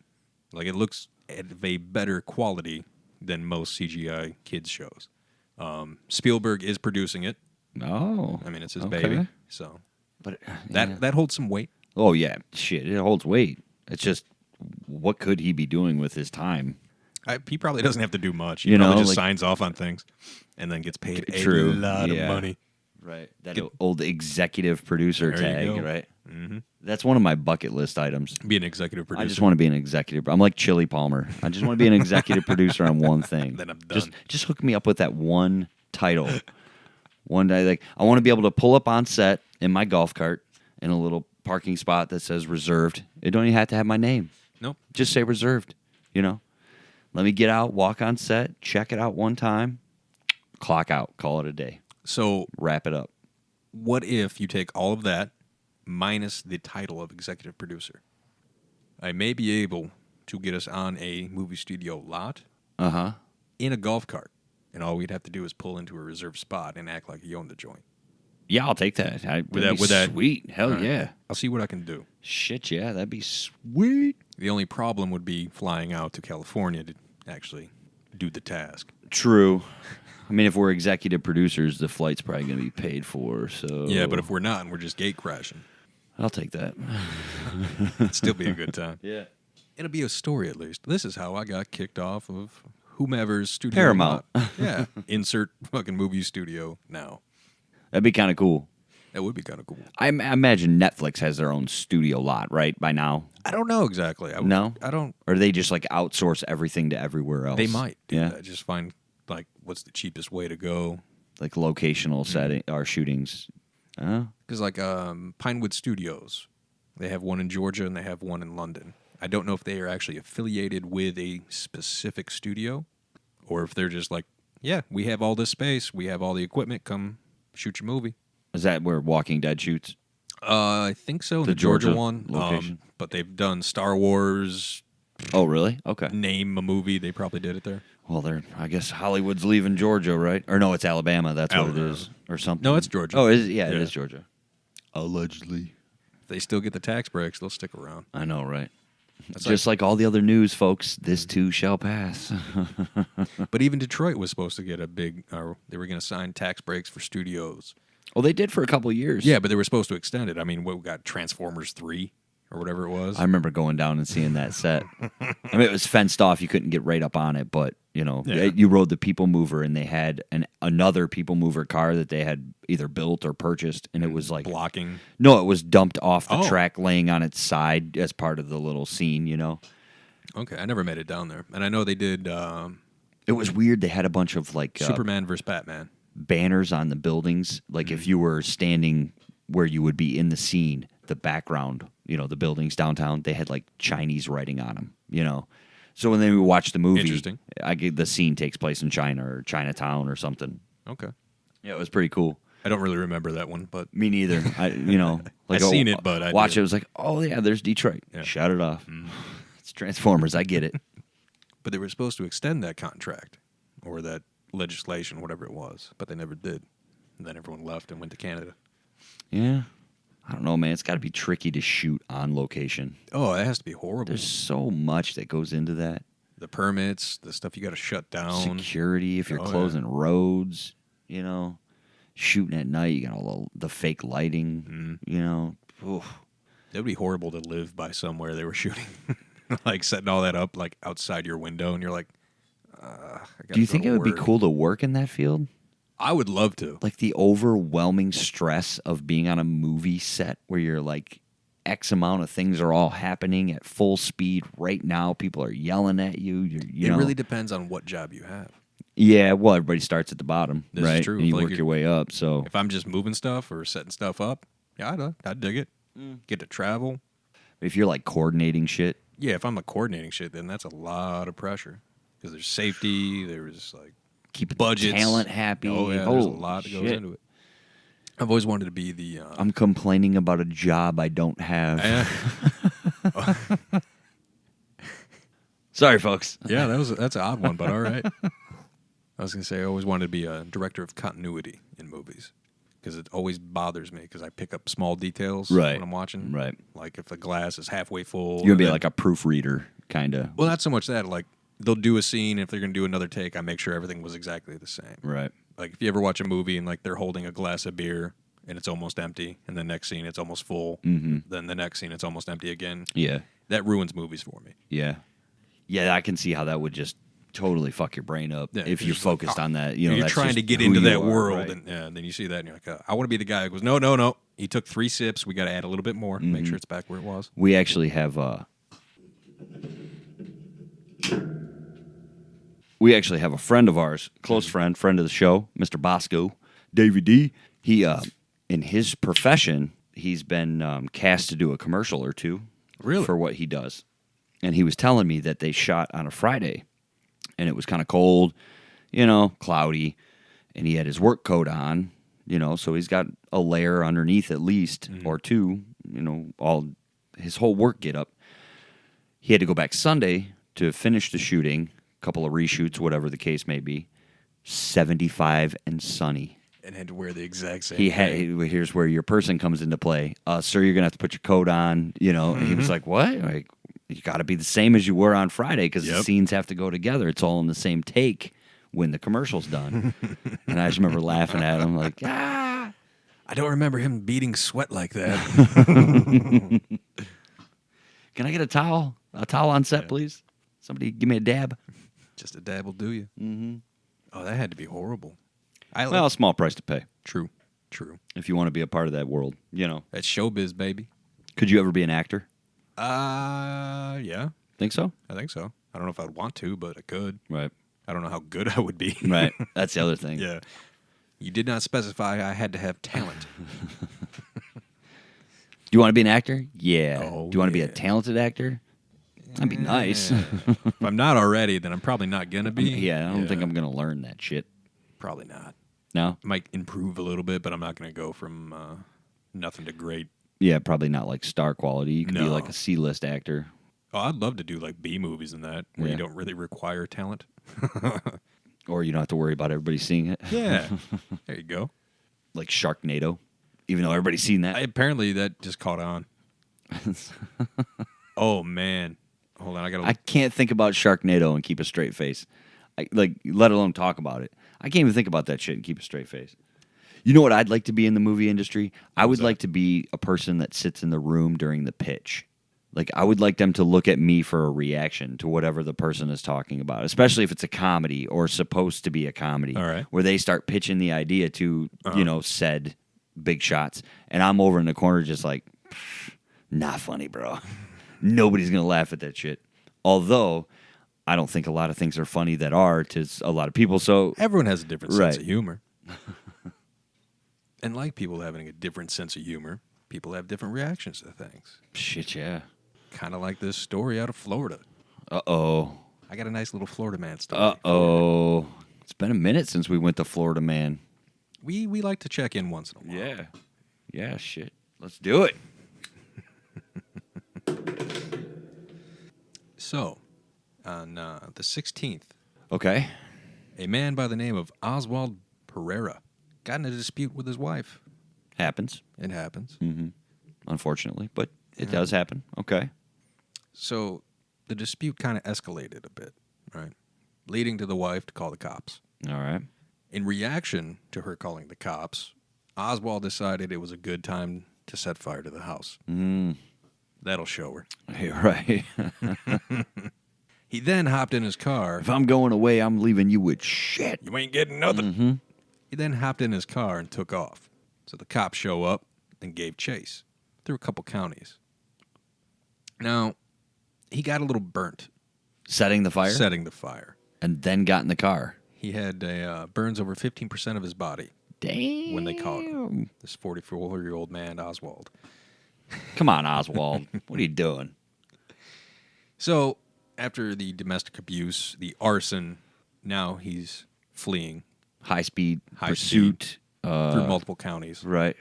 Like, it looks at a better quality than most CGI kids shows. Spielberg is producing it. Oh. I mean, it's his Okay. baby, so But that holds some weight. Oh, yeah. Shit, it holds weight. It's just, what could he be doing with his time? He probably doesn't have to do much. He You probably know, just like- signs off on things and then gets paid True. a lot Yeah. of money. Right. That old executive producer There you tag, go. right? Mm-hmm. That's one of my bucket list items. Be an executive producer. I just want to be an executive. I'm like Chili Palmer. I just want to be an executive producer on one thing. Then I'm done. Just hook me up with that one title. One day, like I want to be able to pull up on set in my golf cart in a little parking spot that says reserved. It don't even have to have my name. Nope. Just say reserved. You know. Let me get out, walk on set, check it out one time, clock out, call it a day, So, wrap it up. what if you take all of that minus the title of executive producer? I may be able to get us on a movie studio lot Uh-huh. in a golf cart, and all we'd have to do is pull into a reserved spot and act like you own the joint. Yeah, I'll take that. With that, sweet. Hell right. yeah. I'll see what I can do. Shit, yeah, that'd be sweet. The only problem would be flying out to California to actually do the task. True. I mean, if we're executive producers, the flight's probably going to be paid for. So Yeah, but if we're not and we're just gate crashing, I'll take that. it'd still be a good time. Yeah. It'll be a story at least. This is how I got kicked off of whomever's studio. Paramount. Yeah. Insert fucking movie studio now. That'd be kind of cool. That would be kind of cool. I imagine Netflix has their own studio lot, right, by now? I don't know exactly. No? I don't. Or do they just, like, outsource everything to everywhere else? They might do Yeah. that. Just find, like, what's the cheapest way to go. Like, locational setting or shootings. Because, like, Pinewood Studios, they have one in Georgia and they have one in London. I don't know if they are actually affiliated with a specific studio or if they're just like, yeah, we have all this space, we have all the equipment, come shoot your movie. Is that where Walking Dead shoots? I think so, The the Georgia Georgia one. location. But they've done Star Wars, Oh, really? Okay. name a movie, they probably did it there. Well, I guess Hollywood's leaving Georgia, right? Or no, it's Alabama. That's what it Alabama. is. Or something. No, it's Georgia. Oh, is it? Yeah, it Yeah. is Georgia. Allegedly. If they still get the tax breaks, they'll stick around. I know, right? That's Just like all the other news, folks, this too shall pass. But even Detroit was supposed to get a big, they were going to sign tax breaks for studios. Well, they did for a couple of years. Yeah, but they were supposed to extend it. I mean, we got Transformers 3 or whatever it was. I remember going down and seeing that set. I mean, it was fenced off. You couldn't get right up on it, but, Yeah. you rode the People Mover, and they had another People Mover car that they had either built or purchased, and it was like... Blocking. No, it was dumped off the Oh. track, laying on its side as part of the little scene, Okay, I never made it down there. And I know they did It was weird. They had a bunch of, like... Superman versus Batman. banners on the buildings. Like if you were standing where you would be in the scene, the background, the buildings downtown, they had like Chinese writing on them, So when they watch the movie, Interesting. the scene takes place in China or Chinatown or something. Okay. Yeah, it was pretty cool. I don't really remember that one, but Me neither. I've seen it, but I watch didn't. it. It was like, oh yeah, there's Detroit. Yeah. Shut it off. It's Transformers. I get it. but they were supposed to extend that contract or that legislation, whatever it was, but they never did. And then everyone left and went to Canada. Yeah. I don't know, man. It's got to be tricky to shoot on location. Oh, that has to be horrible. There's so much that goes into that. The permits, the stuff you got to shut down. Security, if you're Oh, yeah. closing roads, shooting at night, you got all the fake lighting, Oof. It would be horrible to live by somewhere they were shooting. Like setting all that up like outside your window and you're like, Do you think it would be cool to work in that field? I would love to. Like the overwhelming stress of being on a movie set where you're like X amount of things are all happening at full speed right now. People are yelling at you. It really depends on what job you have. Yeah, well, everybody starts at the bottom, This is right? true. And you Like work your way up. So If I'm just moving stuff or setting stuff up, yeah, I'd dig it. Get to travel. if you're like coordinating shit, Yeah, if I'm coordinating shit, then that's a lot of pressure because there's safety. There's like keep budgets. talent happy. Oh yeah, there's a Holy lot that goes shit. into it. I've always wanted to be the. I'm complaining about a job I don't have. Sorry, folks. Yeah, that's an odd one, but all right. I was gonna say I always wanted to be a director of continuity in movies because it always bothers me because I pick up small details Right. when I'm watching. Right. Like if the glass is halfway full. You're gonna be then- like a proofreader, kind of. Well, not so much that. Like they'll do a scene. If they're gonna do another take, I make sure everything was exactly the same. Right. Like if you ever watch a movie and like they're holding a glass of beer and it's almost empty, and the next scene it's almost full, then the next scene it's almost empty again. Yeah. That ruins movies for me. Yeah. Yeah, I can see how that would just totally fuck your brain up Yeah, if you're you're just like, focused on that. You're that's trying just to get who into you that are, world, right. and then you see that and you're like, I want to be the guy who goes, no. He took 3 sips. We got to add a little bit more. Make sure it's back where it was. We actually have a friend of ours, close friend of the show, Mr. Bosco, Davey D. He, in his profession, he's been cast to do a commercial or two Really? for what he does. And he was telling me that they shot on a Friday, and it was kind of cold, cloudy, and he had his work coat on, so he's got a layer underneath at least, or two, all his whole work get up. He had to go back Sunday to finish the shooting, a couple of reshoots, whatever the case may be. 75 and sunny. And had to wear the exact same Here's where your person comes into play. Sir, you're going to have to put your coat on, And he was like, what? Like, you got to be the same as you were on Friday because the scenes have to go together. It's all in the same take when the commercial's done. And I just remember laughing at him like, ah. I don't remember him beating sweat like that. Can I get a towel? A towel on set, please? Somebody give me a dab. Just a dab will do you. Mm-hmm. Oh, that had to be horrible. Well, a small price to pay. True. If you want to be a part of that world, That's showbiz, baby. Could you ever be an actor? Yeah. Think so? I think so. I don't know if I'd want to, but I could. Right. I don't know how good I would be. Right. That's the other thing. Yeah. You did not specify I had to have talent. Do you want to be an actor? Yeah. Oh, Do you want to be a talented actor? That'd be nice. If I'm not already, then I'm probably not going to be. Yeah, I don't think I'm going to learn that shit. Probably not. No? Might improve a little bit, but I'm not going to go from nothing to great. Yeah, probably not like star quality. You could be No. like a C-list actor. Oh, I'd love to do like B movies and that, where you don't really require talent. Or you don't have to worry about everybody seeing it. Yeah. There you go. Like Sharknado, even though everybody's seen that. Apparently that just caught on. Oh, man. Hold on, I can't think about Sharknado and keep a straight face. Let alone talk about it. I can't even think about that shit and keep a straight face. You know what I'd like to be in the movie industry? I would like to be a person that sits in the room during the pitch. Like, I would like them to look at me for a reaction to whatever the person is talking about, especially if it's a comedy or supposed to be a comedy. All right. Where they start pitching the idea to, said big shots. And I'm over in the corner just like, not funny, bro. Nobody's going to laugh at that shit. Although, I don't think a lot of things are funny that are to a lot of people. So everyone has a different sense of humor. And like people having a different sense of humor, people have different reactions to things. Shit, yeah. Kind of like this story out of Florida. Uh-oh. I got a nice little Florida man story. Uh-oh. It's been a minute since we went to Florida, man. We like to check in once in a while. Yeah. Yeah, shit. Let's do it. So, on the 16th, okay, a man by the name of Oswald Pereira got in a dispute with his wife. Happens. It happens. Mm-hmm. Unfortunately, but it does happen. Okay. So, the dispute kind of escalated a bit, right? Leading to the wife to call the cops. All right. In reaction to her calling the cops, Oswald decided it was a good time to set fire to the house. That'll show her. Hey, right. He then hopped in his car. If I'm going away, I'm leaving you with shit. You ain't getting nothing. Mm-hmm. He then hopped in his car and took off. So the cops show up and gave chase through a couple counties. Now, he got a little burnt. Setting the fire? Setting the fire. And then got in the car. He had burns over 15% of his body. Damn. When they caught him. This 44-year-old man, Oswald. Come on, Oswald. What are you doing? So, after the domestic abuse, the arson, now he's fleeing. High-speed pursuit. Through multiple counties. Right.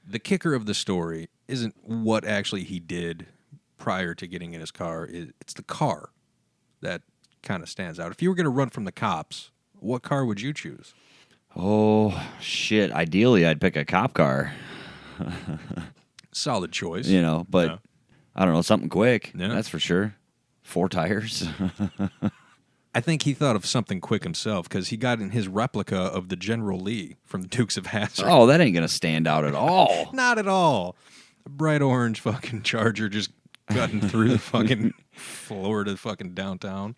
The kicker of the story isn't what actually he did prior to getting in his car. It's the car that kind of stands out. If you were going to run from the cops, what car would you choose? Oh, shit. Ideally, I'd pick a cop car. Solid choice. But I don't know, something quick. Yeah. That's for sure. 4 tires. I think he thought of something quick himself because he got in his replica of the General Lee from the Dukes of Hazzard. Oh, that ain't going to stand out at all. Not at all. A bright orange fucking Charger just cutting through the fucking Florida fucking downtown.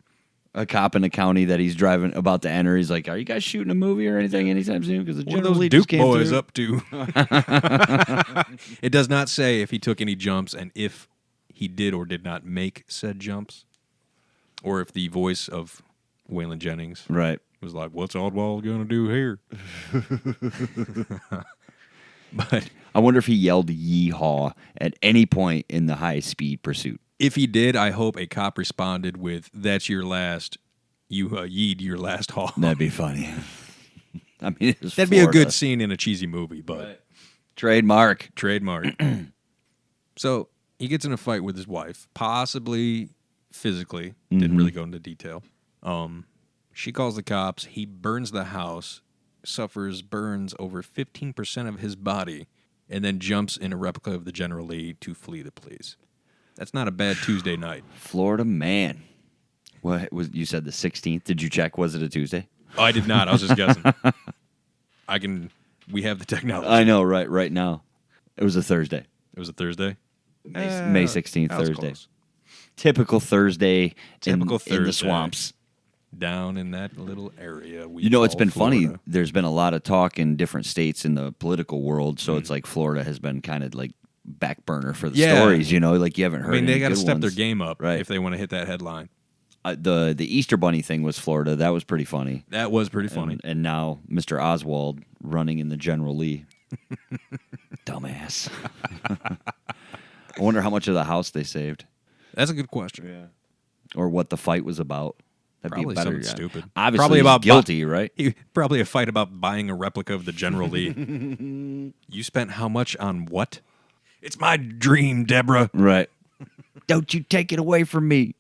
A cop in the county that he's driving about to enter. He's like, "Are you guys shooting a movie or anything anytime soon?" Because the What are General those Lee Duke just came boys through. up to? It does not say if he took any jumps and if he did or did not make said jumps, or if the voice of Waylon Jennings was like, "What's Oswald gonna do here?" But I wonder if he yelled "yeehaw" at any point in the high-speed pursuit. if he did, I hope a cop responded with, "That's your last. You yeed your last haul." That'd be funny. I mean, That'd be a good scene in a cheesy movie, but trademark. So he gets in a fight with his wife, possibly physically. Didn't really go into detail. She calls the cops. He burns the house, suffers burns over 15% of his body and then jumps in a replica of the General Lee to flee the police. That's not a bad Tuesday night. Florida man. What was you said the 16th? Did you check? Was it a Tuesday? Oh, I did not. I was just guessing. We have the technology. I know, right now. It was a Thursday. It was a Thursday? May 16th, that was Thursday. close. Typical Thursday, Typical in the Thursday. swamps. Down in that little area. It's been Florida. funny. There's been a lot of talk in different states in the political world, so it's like Florida has been kind of like back burner for the stories, like you haven't heard. I mean, they got to step their game up right? if they want to hit that headline. The Easter Bunny thing was Florida. That was pretty funny. That was pretty funny. And now Mr. Oswald running in the General Lee. Dumbass. I wonder how much of the house they saved. That's a good question. Yeah. Or what the fight was about. That'd Probably be a better something stupid. Obviously, Probably he's about guilty, right? Probably a fight about buying a replica of the General Lee. You spent how much on what? It's my dream, Deborah. Right. Don't you take it away from me.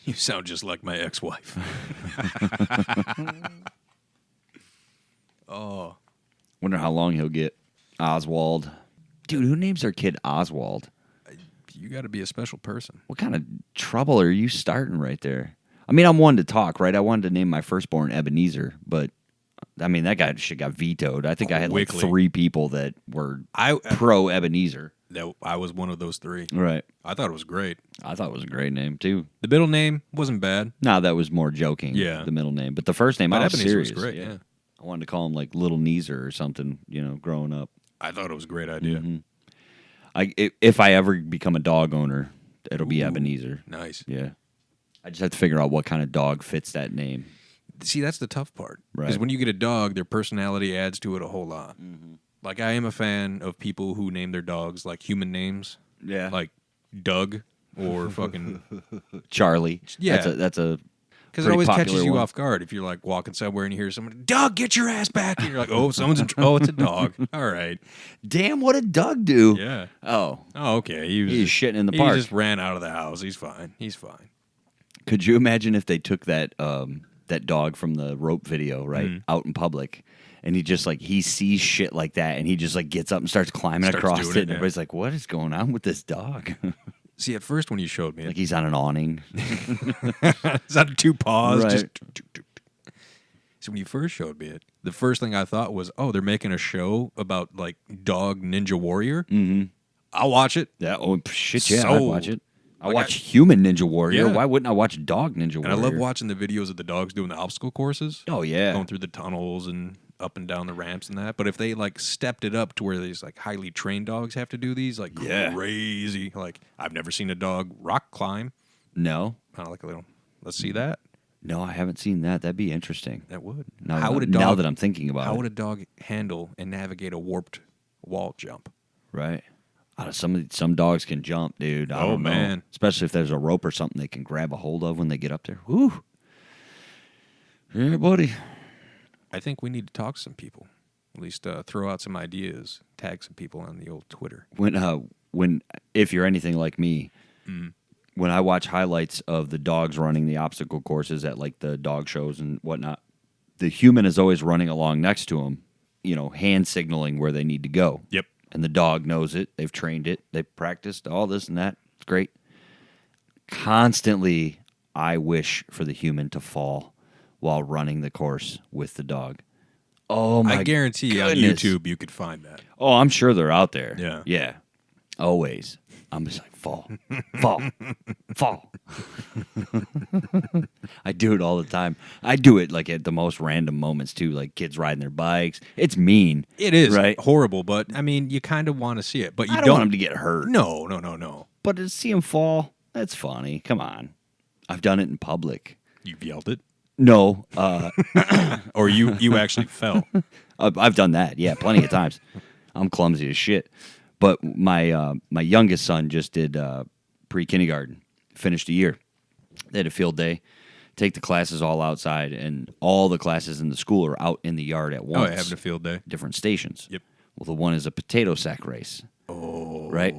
You sound just like my ex-wife. Oh. Wonder how long he'll get. Oswald. Dude, who names their kid Oswald? You got to be a special person. What kind of trouble are you starting right there? I mean, I'm one to talk, right? I wanted to name my firstborn Ebenezer, but I mean, that guy shit got vetoed. I think I had like 3 people that were pro Ebenezer. I was one of those 3. Right. I thought it was great. I thought it was a great name, too. The middle name wasn't bad. No, that was more joking, the middle name. But the first name, I was Ebenezer serious. was great, yeah. I wanted to call him like Little Neezer or something, growing up. I thought it was a great idea. Mm-hmm. If I ever become a dog owner, it'll be Ebenezer. Nice. Yeah. I just have to figure out what kind of dog fits that name. See, that's the tough part. Right. Because when you get a dog, their personality adds to it a whole lot. Mm-hmm. Like, I am a fan of people who name their dogs like human names. Yeah. Like Doug or fucking Charlie. Yeah. That's a because it always catches you one. off guard if you're like walking somewhere and you hear someone, Doug, get your ass back. And you're like, oh, someone's oh, it's a dog. All right. Damn, what did Doug do? Yeah. Oh, okay. He's shitting in the park. He just ran out of the house. He's fine. Could you imagine if they took that dog from the rope video, right, out in public, and he sees shit like that, and he just like gets up and starts climbing across it, and everybody's like, what is going on with this dog? See, at first when you showed me it, like he's on an awning. He's on 2 paws. Right. Just. So when you first showed me it, the first thing I thought was, oh, they're making a show about like Dog Ninja Warrior. Mm-hmm. I'll watch it. Yeah, shit, yeah, So, I'd watch it. I watch Human Ninja Warrior. Yeah. Why wouldn't I watch Dog Ninja Warrior? And I love watching the videos of the dogs doing the obstacle courses. Oh, yeah. Going through the tunnels and up and down the ramps and that. But if they like stepped it up to where these like highly trained dogs have to do these, like crazy. Like I've never seen a dog rock climb. No. Kind of like a little, let's see that. No, I haven't seen that. That'd be interesting. That would. Now that I'm thinking about it. How would a dog handle and navigate a warped wall jump? Right. Some dogs can jump, dude. I don't know. Man. Especially if there's a rope or something they can grab a hold of when they get up there. Whew. Yeah, buddy. I think we need to talk to some people. At least throw out some ideas. Tag some people on the old Twitter. When if you're anything like me, when I watch highlights of the dogs running the obstacle courses at like the dog shows and whatnot, the human is always running along next to them, hand signaling where they need to go. Yep. And the dog knows it. They've trained it. They've practiced all this and that. It's great. Constantly, I wish for the human to fall while running the course with the dog. Oh, my I guarantee goodness. on YouTube you could find that. Oh, I'm sure they're out there. Yeah. Yeah. Always. I'm just like, fall, fall, fall. I do it all the time. I do it like at the most random moments too, like kids riding their bikes. It's mean. It is right? horrible, but I mean, you kind of want to see it, but you I don't want them to get hurt. No. But to see them fall, that's funny. Come on. I've done it in public. You've yelled it? No. Or you actually fell? I've done that, yeah, plenty of times. I'm clumsy as shit. But my youngest son just did pre-kindergarten, finished a year. They had a field day, take the classes all outside, and all the classes in the school are out in the yard at once. Oh, having a field day. Different stations. Yep. Well, the one is a potato sack race. Oh. Right?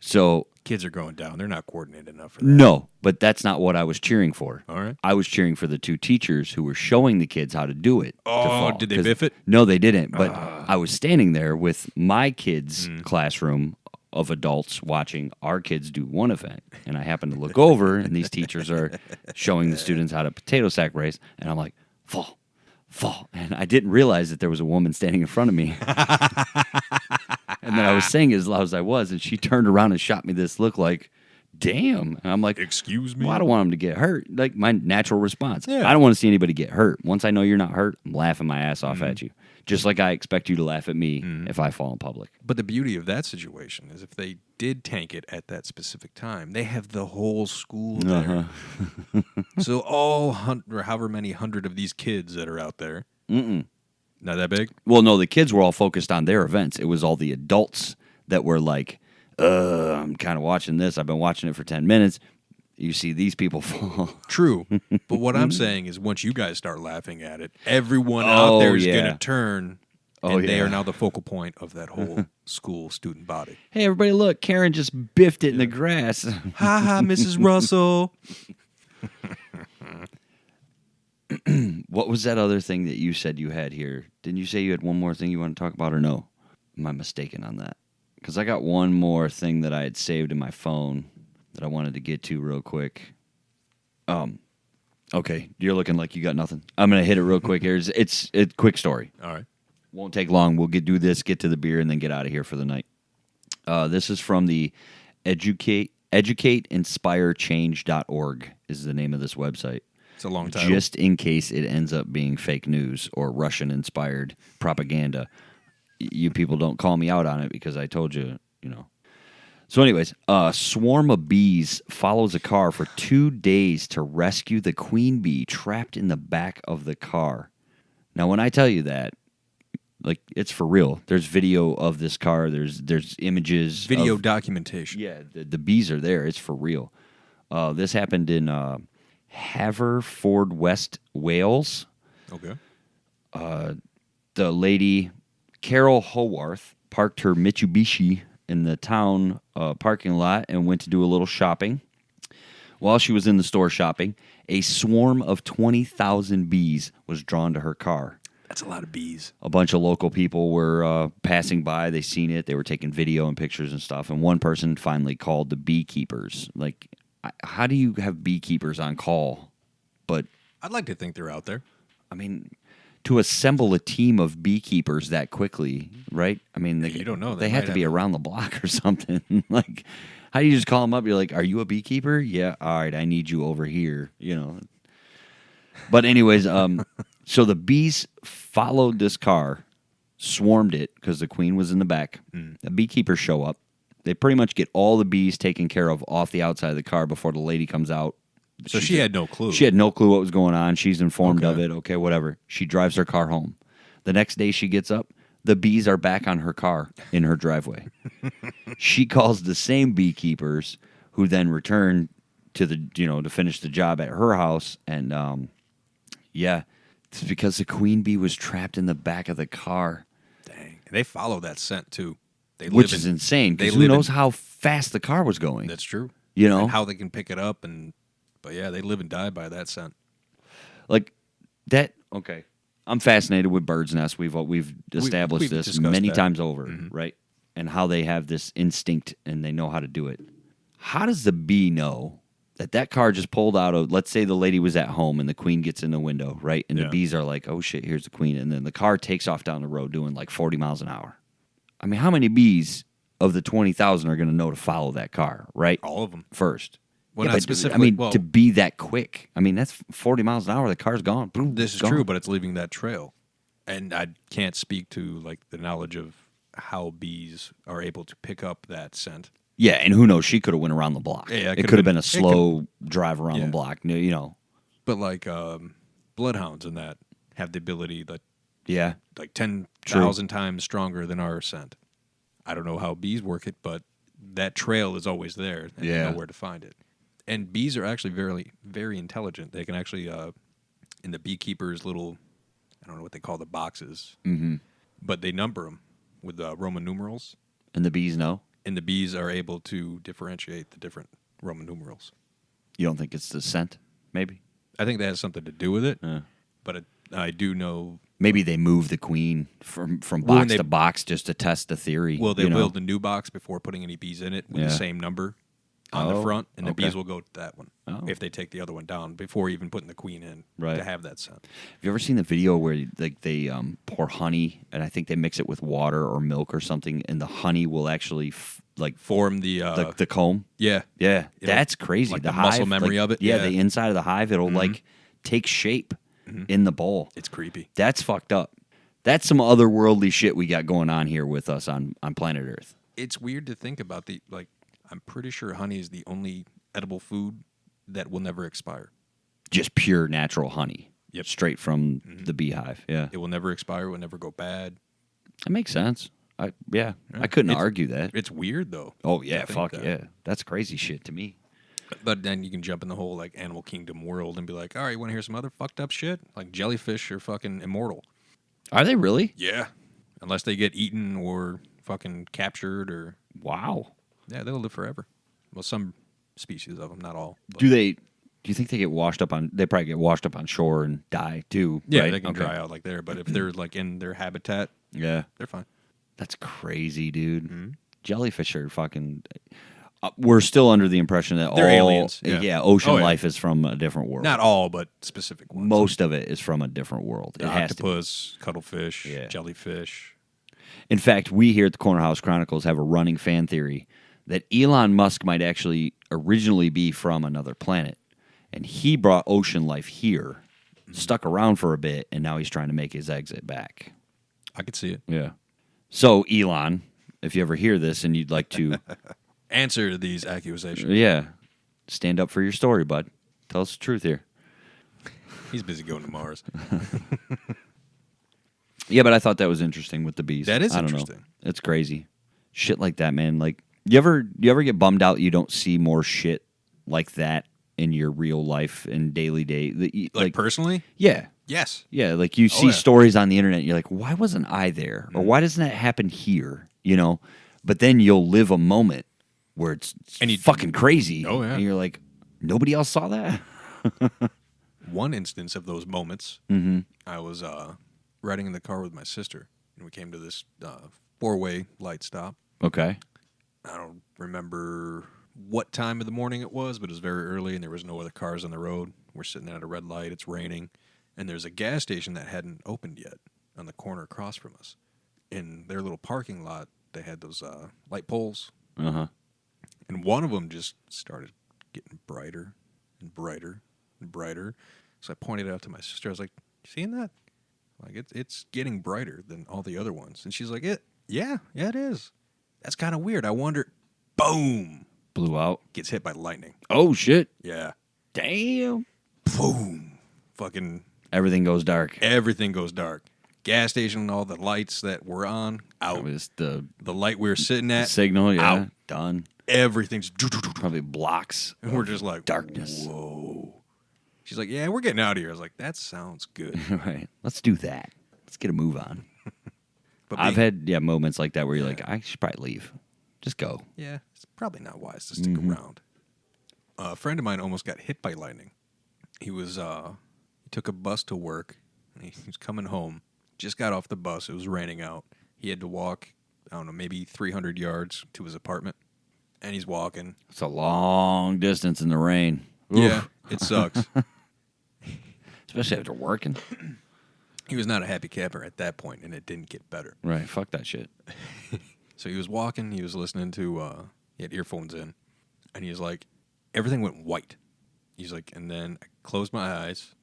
So Kids are going down. They're not coordinated enough for that. no, but that's not what I was cheering for. All right. I was cheering for the two teachers who were showing the kids how to do it. Oh, did they biff it? No, they didn't. But I was standing there with my kids' classroom of adults watching our kids do one event. And I happened to look over, and these teachers are showing the students how to potato sack race. And I'm like, fall. And I didn't realize that there was a woman standing in front of me. And then I was saying it as loud as I was, and she turned around and shot me this look like, damn. And I'm like, excuse me? well, I don't want them to get hurt. Like my natural response. Yeah. I don't want to see anybody get hurt. Once I know you're not hurt, I'm laughing my ass off at you. Just like I expect you to laugh at me if I fall in public. But the beauty of that situation is if they did tank it at that specific time, they have the whole school there. So all or however many hundred of these kids that are out there, not that big? Well, no, the kids were all focused on their events. It was all the adults that were like, I'm kind of watching this. I've been watching it for 10 minutes. You see these people fall. True. But what I'm saying is once you guys start laughing at it, everyone out there is going to turn, and they are now the focal point of that whole school student body. Hey, everybody, look. Karen just biffed it in the grass. Ha ha, Mrs. Russell. What was that other thing that you said you had here? Didn't you say you had one more thing you want to talk about, or no? Am I mistaken on that? Because I got one more thing that I had saved in my phone that I wanted to get to real quick. Okay, you're looking like you got nothing. I'm going to hit it real quick here. It's a quick story. All right. Won't take long. We'll do this, get to the beer, and then get out of here for the night. This is from the educateinspirechange.org is the name of this website. It's a long title. Just in case it ends up being fake news or Russian-inspired propaganda. You people don't call me out on it because I told you, you know. So anyways, a swarm of bees follows a car for 2 days to rescue the queen bee trapped in the back of the car. Now, when I tell you that, like, it's for real. There's video of this car. There's images. Video documentation. Yeah, the bees are there. It's for real. This happened in Haverfordwest, Wales. Okay. The lady, Carol Howarth, parked her Mitsubishi in the town parking lot and went to do a little shopping. While she was in the store shopping, a swarm of 20,000 bees was drawn to her car. That's a lot of bees. A bunch of local people were passing by. They seen it. They were taking video and pictures and stuff. And one person finally called the beekeepers. Like, how do you have beekeepers on call? But I'd like to think they're out there. I mean, to assemble a team of beekeepers that quickly, right? I mean, you don't know. They have to be around the block or something. Like, how do you just call them up? You're like, are you a beekeeper? Yeah, all right, I need you over here, you know. But anyways, so the bees followed this car, swarmed it because the queen was in the back. The beekeepers show up. They pretty much get all the bees taken care of off the outside of the car before the lady comes out. So she had no clue. She had no clue what was going on. She's informed of it. Okay, whatever. She drives her car home. The next day she gets up. The bees are back on her car in her driveway. She calls the same beekeepers who then return to to finish the job at her house. And it's because the queen bee was trapped in the back of the car. Dang. They follow that scent too. Which is insane because who knows how fast the car was going. That's true. You know? And how they can pick it up But yeah, they live and die by that scent. Like that. Okay, I'm fascinated with birds' nests. We've established this many times over, right? And how they have this instinct and they know how to do it. How does the bee know that car just pulled out of? Let's say the lady was at home and the queen gets in the window, right? And the bees are like, "Oh shit, here's the queen," and then the car takes off down the road doing like 40 miles an hour. I mean, how many bees of the 20,000 are going to know to follow that car, right? All of them first. Well, not specifically. I mean, to be that quick. I mean, that's 40 miles an hour. The car's gone. Boom, this is gone. true, but it's leaving that trail. And I can't speak to like the knowledge of how bees are able to pick up that scent. Yeah, and who knows? She could have went around the block. Yeah, it could have been a slow drive around the block. You know. But like bloodhounds and that have the ability that like 10,000 times stronger than our scent. I don't know how bees work it, but that trail is always there, and you know where to find it. And bees are actually very, very intelligent. They can actually, in the beekeeper's little, I don't know what they call the boxes, but they number them with Roman numerals. And the bees know? And the bees are able to differentiate the different Roman numerals. You don't think it's the scent, maybe? I think that has something to do with it. Yeah. But I do know... Maybe they move the queen from box to box just to test the theory. Well, they build a new box before putting any bees in it with the same number on the front, and the bees will go to that one if they take the other one down before even putting the queen in to have that scent. Have you ever seen the video where they pour honey, and I think they mix it with water or milk or something, and the honey will actually form the comb? Yeah. That's crazy. Like the muscle hive, memory of it. Yeah, the inside of the hive, it'll take shape in the bowl. It's creepy. That's fucked up. That's some otherworldly shit we got going on here with us on planet Earth. It's weird to think about I'm pretty sure honey is the only edible food that will never expire. Just pure natural honey. Yep. Straight from the beehive. Yeah. It will never expire, it will never go bad. That makes sense. I couldn't argue that. It's weird though. Oh yeah, fuck yeah. That's crazy shit to me. But then you can jump in the whole animal kingdom world and be like, all right, you want to hear some other fucked up shit? Like jellyfish are fucking immortal. Are they really? Yeah. Unless they get eaten or fucking captured or... Wow. Yeah, they'll live forever. Well, some species of them, not all. But. Do you think they get washed up on... They probably get washed up on shore and die, too. Yeah, right? they can dry out there. But if they're, in their habitat, they're fine. That's crazy, dude. Mm-hmm. Jellyfish are fucking... we're still under the impression that they're aliens. Yeah, ocean life is from a different world. Not all, but specific ones. Most of it is from a different world. It has octopus, cuttlefish, jellyfish. In fact, we here at the Corner House Chronicles have a running fan theory that Elon Musk might actually originally be from another planet. And he brought ocean life here, stuck around for a bit, and now he's trying to make his exit back. I could see it. Yeah. So, Elon, if you ever hear this and you'd like to... answer these accusations. Yeah. Stand up for your story, bud. Tell us the truth here. He's busy going to Mars. Yeah, but I thought that was interesting with the bees. That is interesting. Know. It's crazy. Shit like that, man. Like, you ever get bummed out you don't see more shit like that in your real life and daily day? Like personally? Yeah. Yes. Yeah, like you see stories on the internet and you're like, why wasn't I there? Or why doesn't that happen here? You know? But then you'll live a moment where it's fucking crazy. Oh, yeah. And you're like, nobody else saw that? One instance of those moments, I was riding in the car with my sister, and we came to this four-way light stop. Okay. I don't remember what time of the morning it was, but it was very early, and there was no other cars on the road. We're sitting at a red light. It's raining, and there's a gas station that hadn't opened yet on the corner across from us. In their little parking lot, they had those light poles. Uh-huh. And one of them just started getting brighter and brighter and brighter. So I pointed out to my sister. I was like, "You seeing that? Like it's getting brighter than all the other ones." And she's like, yeah, it is. That's kind of weird. I wonder." Boom! Blew out. Gets hit by lightning. Oh shit! Yeah. Damn. Boom! Fucking. Everything goes dark. Everything goes dark. Gas station and all the lights that were on out. It was the light we were sitting at. Signal. Yeah. Out. Done. Everything's probably blocks. And we're just like, darkness. Whoa. She's like, "Yeah, we're getting out of here." I was like, "That sounds good." Right. Let's do that. Let's get a move on. But I've had moments like that where you're like, I should probably leave. Just go. Yeah, it's probably not wise to stick around. A friend of mine almost got hit by lightning. He was he took a bus to work, and he was coming home. Just got off the bus. It was raining out. He had to walk, I don't know, maybe 300 yards to his apartment. And he's walking. It's a long distance in the rain. Oof. Yeah, it sucks. Especially after working. He was not a happy camper at that point, and it didn't get better. Right, fuck that shit. So he was walking, he was listening to, he had earphones in, and he was like, everything went white. He's like, and then I closed my eyes,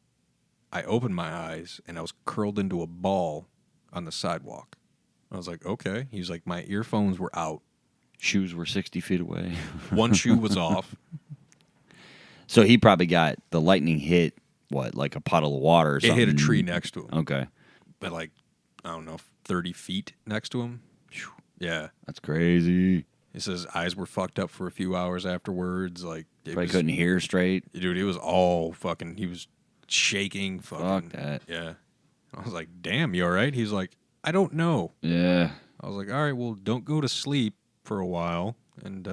I opened my eyes, and I was curled into a ball on the sidewalk. I was like, okay. He was like, my earphones were out. Shoes were 60 feet away. One shoe was off. So he probably got the lightning hit, like a puddle of water or something? It hit a tree next to him. Okay. But I don't know, 30 feet next to him. Yeah. That's crazy. He says eyes were fucked up for a few hours afterwards. Probably couldn't hear straight. Dude, it was all fucking, he was shaking. Fuck that. Yeah. I was like, damn, you all right? He's like, I don't know. Yeah. I was like, all right, well, don't go to sleep. for a while, and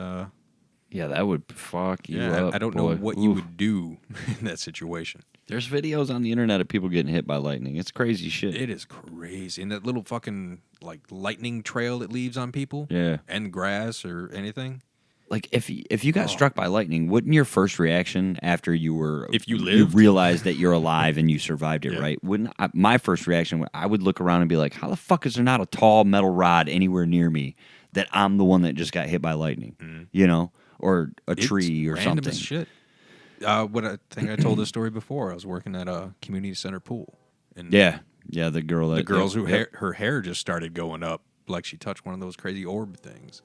Yeah, that would fuck you up. I don't boy. know what you would do in that situation. There's videos on the internet of people getting hit by lightning. It's crazy shit. It is crazy, and that little fucking like lightning trail it leaves on people, Yeah. and grass or anything. Like if you got struck by lightning, wouldn't your first reaction after you were If you you lived? realized that you're alive and you survived it, Yeah. right? My first reaction, I would look around and be like, how the fuck is there not a tall metal rod anywhere near me that I'm the one that just got hit by lightning, you know, or a tree or random something? As shit. What I think I told this story before. I was working at a community center pool, and Yeah, the girl who her hair just started going up like she touched one of those crazy orb things,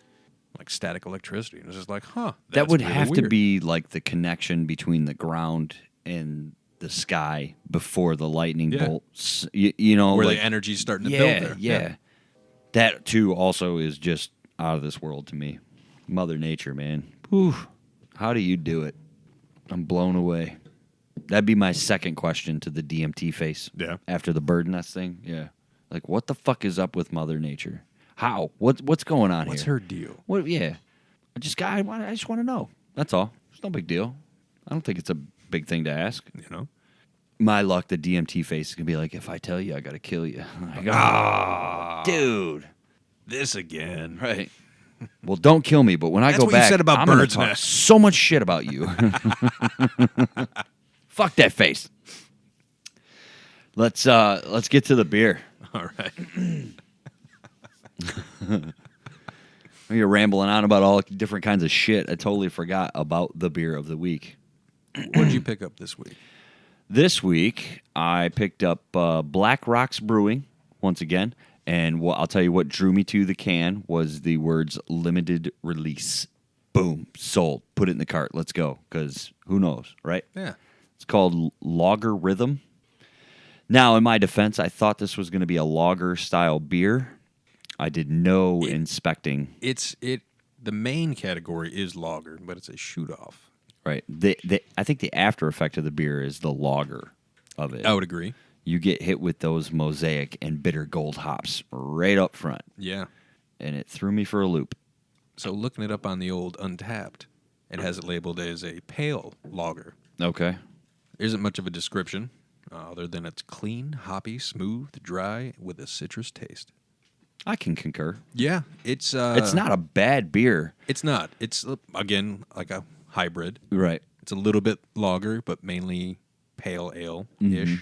like static electricity, and it was just like, huh, that would really have to weird. be like the connection between the ground and the sky before the lightning bolts. You know, where like, the energy's starting to build there. Yeah. That too also is just out of this world to me. Mother Nature, man. Whew. How do you do it? I'm blown away. That'd be my second question to the DMT face. Yeah. After the bird nest thing. Yeah. Like, what the fuck is up with Mother Nature? How? What's going on What's here? her deal? What? Yeah. I just want to know. That's all. It's no big deal. I don't think it's a big thing to ask. You know? My luck, the DMT face is gonna be like, if I tell you, I gotta kill you. Like, dude. This again. Right. Well, don't kill me, but when I That's go what you back, said about I'm gonna birds' talk nests. so much shit about you. Fuck that face. Let's get to the beer. All right. You're rambling on about all different kinds of shit. I totally forgot about the beer of the week. What did you pick up this week? This week, I picked up BlackRocks Brewing once again, and I'll tell you what drew me to the can was the words limited release. Boom, sold. Put it in the cart. Let's go, because who knows, right? Yeah. It's called Lager Rhythm. Now, in my defense, I thought this was going to be a lager-style beer. I did no inspecting. The main category is lager, but it's a shoot-off. Right. I think the after effect of the beer is the lager of it. I would agree. You get hit with those Mosaic and bitter gold hops right up front. Yeah. And it threw me for a loop. So looking it up on the old Untapped, it has it labeled as a pale lager. Okay. There isn't much of a description, other than it's clean, hoppy, smooth, dry, with a citrus taste. I can concur. Yeah, it's not a bad beer. It's not. It's, again, like a hybrid. Right. It's a little bit lager, but mainly pale ale-ish. In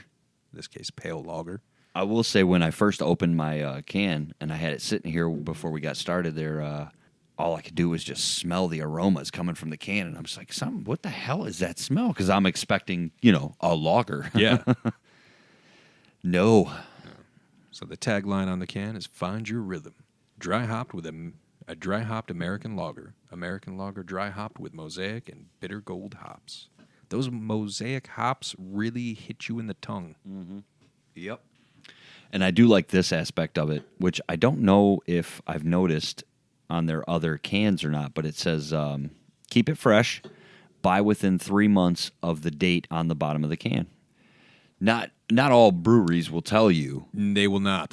this case, pale lager. I will say when I first opened my can and I had it sitting here before we got started there, all I could do was just smell the aromas coming from the can. And I'm just like, what the hell is that smell? Because I'm expecting, a lager. Yeah. No. So the tagline on the can is "Find Your Rhythm." Dry hopped with a dry hopped American lager dry hopped with Mosaic and bitter gold hops. Those Mosaic hops really hit you in the tongue. Mm-hmm. Yep. And I do like this aspect of it, which I don't know if I've noticed on their other cans or not, but it says keep it fresh, buy within 3 months of the date on the bottom of the can. Not all breweries will tell you. They will not.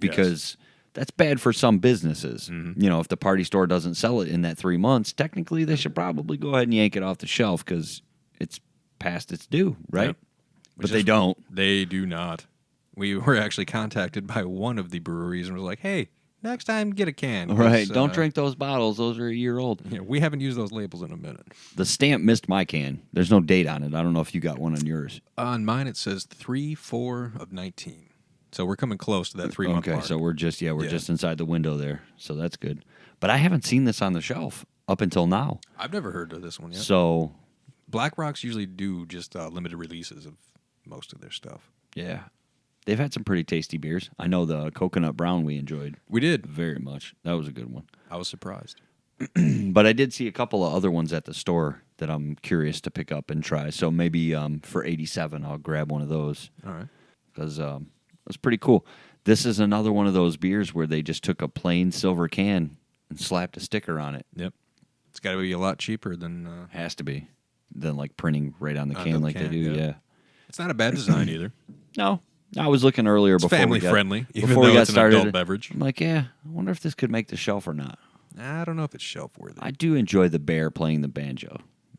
Because that's bad for some businesses. Mm-hmm. If the party store doesn't sell it in that 3 months, technically they should probably go ahead and yank it off the shelf because it's past its due, right? Yep. But they don't. They do not. We were actually contacted by one of the breweries and was like, hey, next time get a can. Right. Don't drink those bottles. Those are a year old. Yeah, we haven't used those labels in a minute. The stamp missed my can. There's no date on it. I don't know if you got one on yours. On mine it says 3/4 of 19. So we're coming close to that 3 month mark. Okay, so we're just inside the window there. So that's good. But I haven't seen this on the shelf up until now. I've never heard of this one yet. So BlackRocks usually do just limited releases of most of their stuff. Yeah. They've had some pretty tasty beers. I know the coconut brown we enjoyed. We did. Very much. That was a good one. I was surprised. But I did see a couple of other ones at the store that I'm curious to pick up and try. So maybe for 87, I'll grab one of those. All right. Because it's pretty cool. This is another one of those beers where they just took a plain silver can and slapped a sticker on it. Yep. It's got to be a lot cheaper than... Has to be. Than like printing right on the can like they do, yeah. It's not a bad design either. No. I was looking earlier it's before family we got, friendly, even before though we got it's started. an adult beverage. I'm like, I wonder if this could make the shelf or not. I don't know if it's shelf worthy. I do enjoy the bear playing the banjo.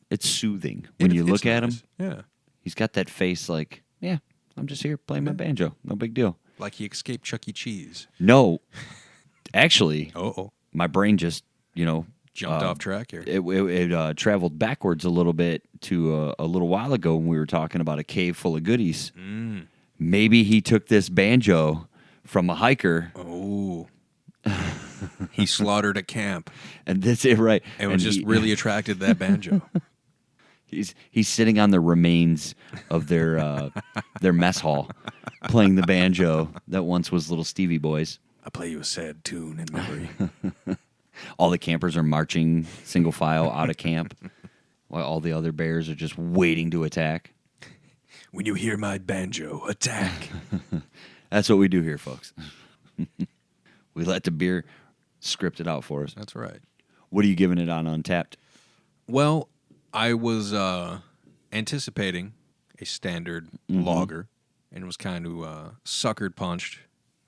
It's soothing when you look at him. Yeah. He's got that face like, yeah, I'm just here playing my banjo. No big deal. Like he escaped Chuck E. Cheese. No. Actually, Uh-oh. my brain just, Jumped off track here. It traveled backwards a little bit to a little while ago when we were talking about a cave full of goodies. Maybe he took this banjo from a hiker. Oh. He slaughtered a camp. And that's it, right. And was just really attracted to that banjo. He's sitting on the remains of their mess hall playing the banjo that once was little Stevie Boys. I play you a sad tune in memory. All the campers are marching single file out of camp while all the other bears are just waiting to attack. When you hear my banjo, attack. That's what we do here, folks. We let the beer script it out for us. That's right. What are you giving it on Untapped? Well, I was anticipating a standard lager and was kind of suckered punched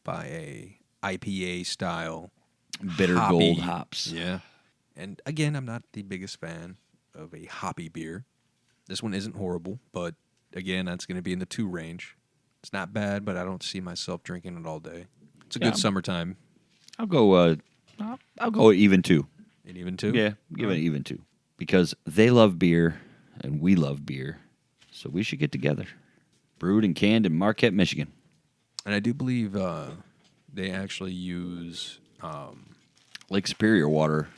by a IPA style Bitter hoppy, gold hops. Yeah. And again, I'm not the biggest fan of a hoppy beer. This one isn't horrible, but again, that's going to be in the 2 range. It's not bad, but I don't see myself drinking it all day. It's a good summertime. I'll go even 2. An even 2? Yeah, give it an even 2. Because they love beer and we love beer. So we should get together. Brewed and canned in Marquette, Michigan. And I do believe they actually use Lake Superior water.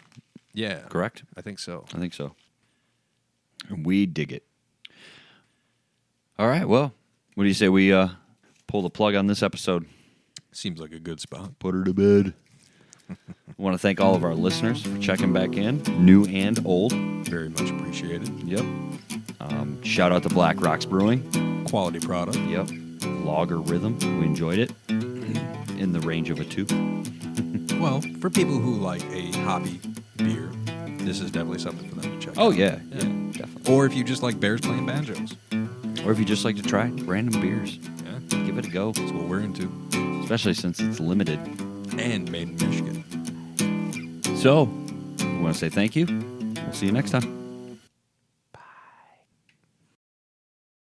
Yeah. Correct? I think so. I think so. And we dig it. All right, well, what do you say we pull the plug on this episode? Seems like a good spot. Put her to bed. I want to thank all of our listeners for checking back in, new and old. Very much appreciated. Yep. Shout out to BlackRocks Brewing. Quality product. Yep. Lager Rhythm. We enjoyed it. In the range of a 2. Well, for people who like a hoppy beer, this is definitely something for them to check out. Oh, yeah, definitely. Or if you just like bears playing banjos. Or if you just like to try random beers. Yeah. Give it a go. That's what we're into. Especially since it's limited. And made in Michigan. So, I want to say thank you. We'll see you next time.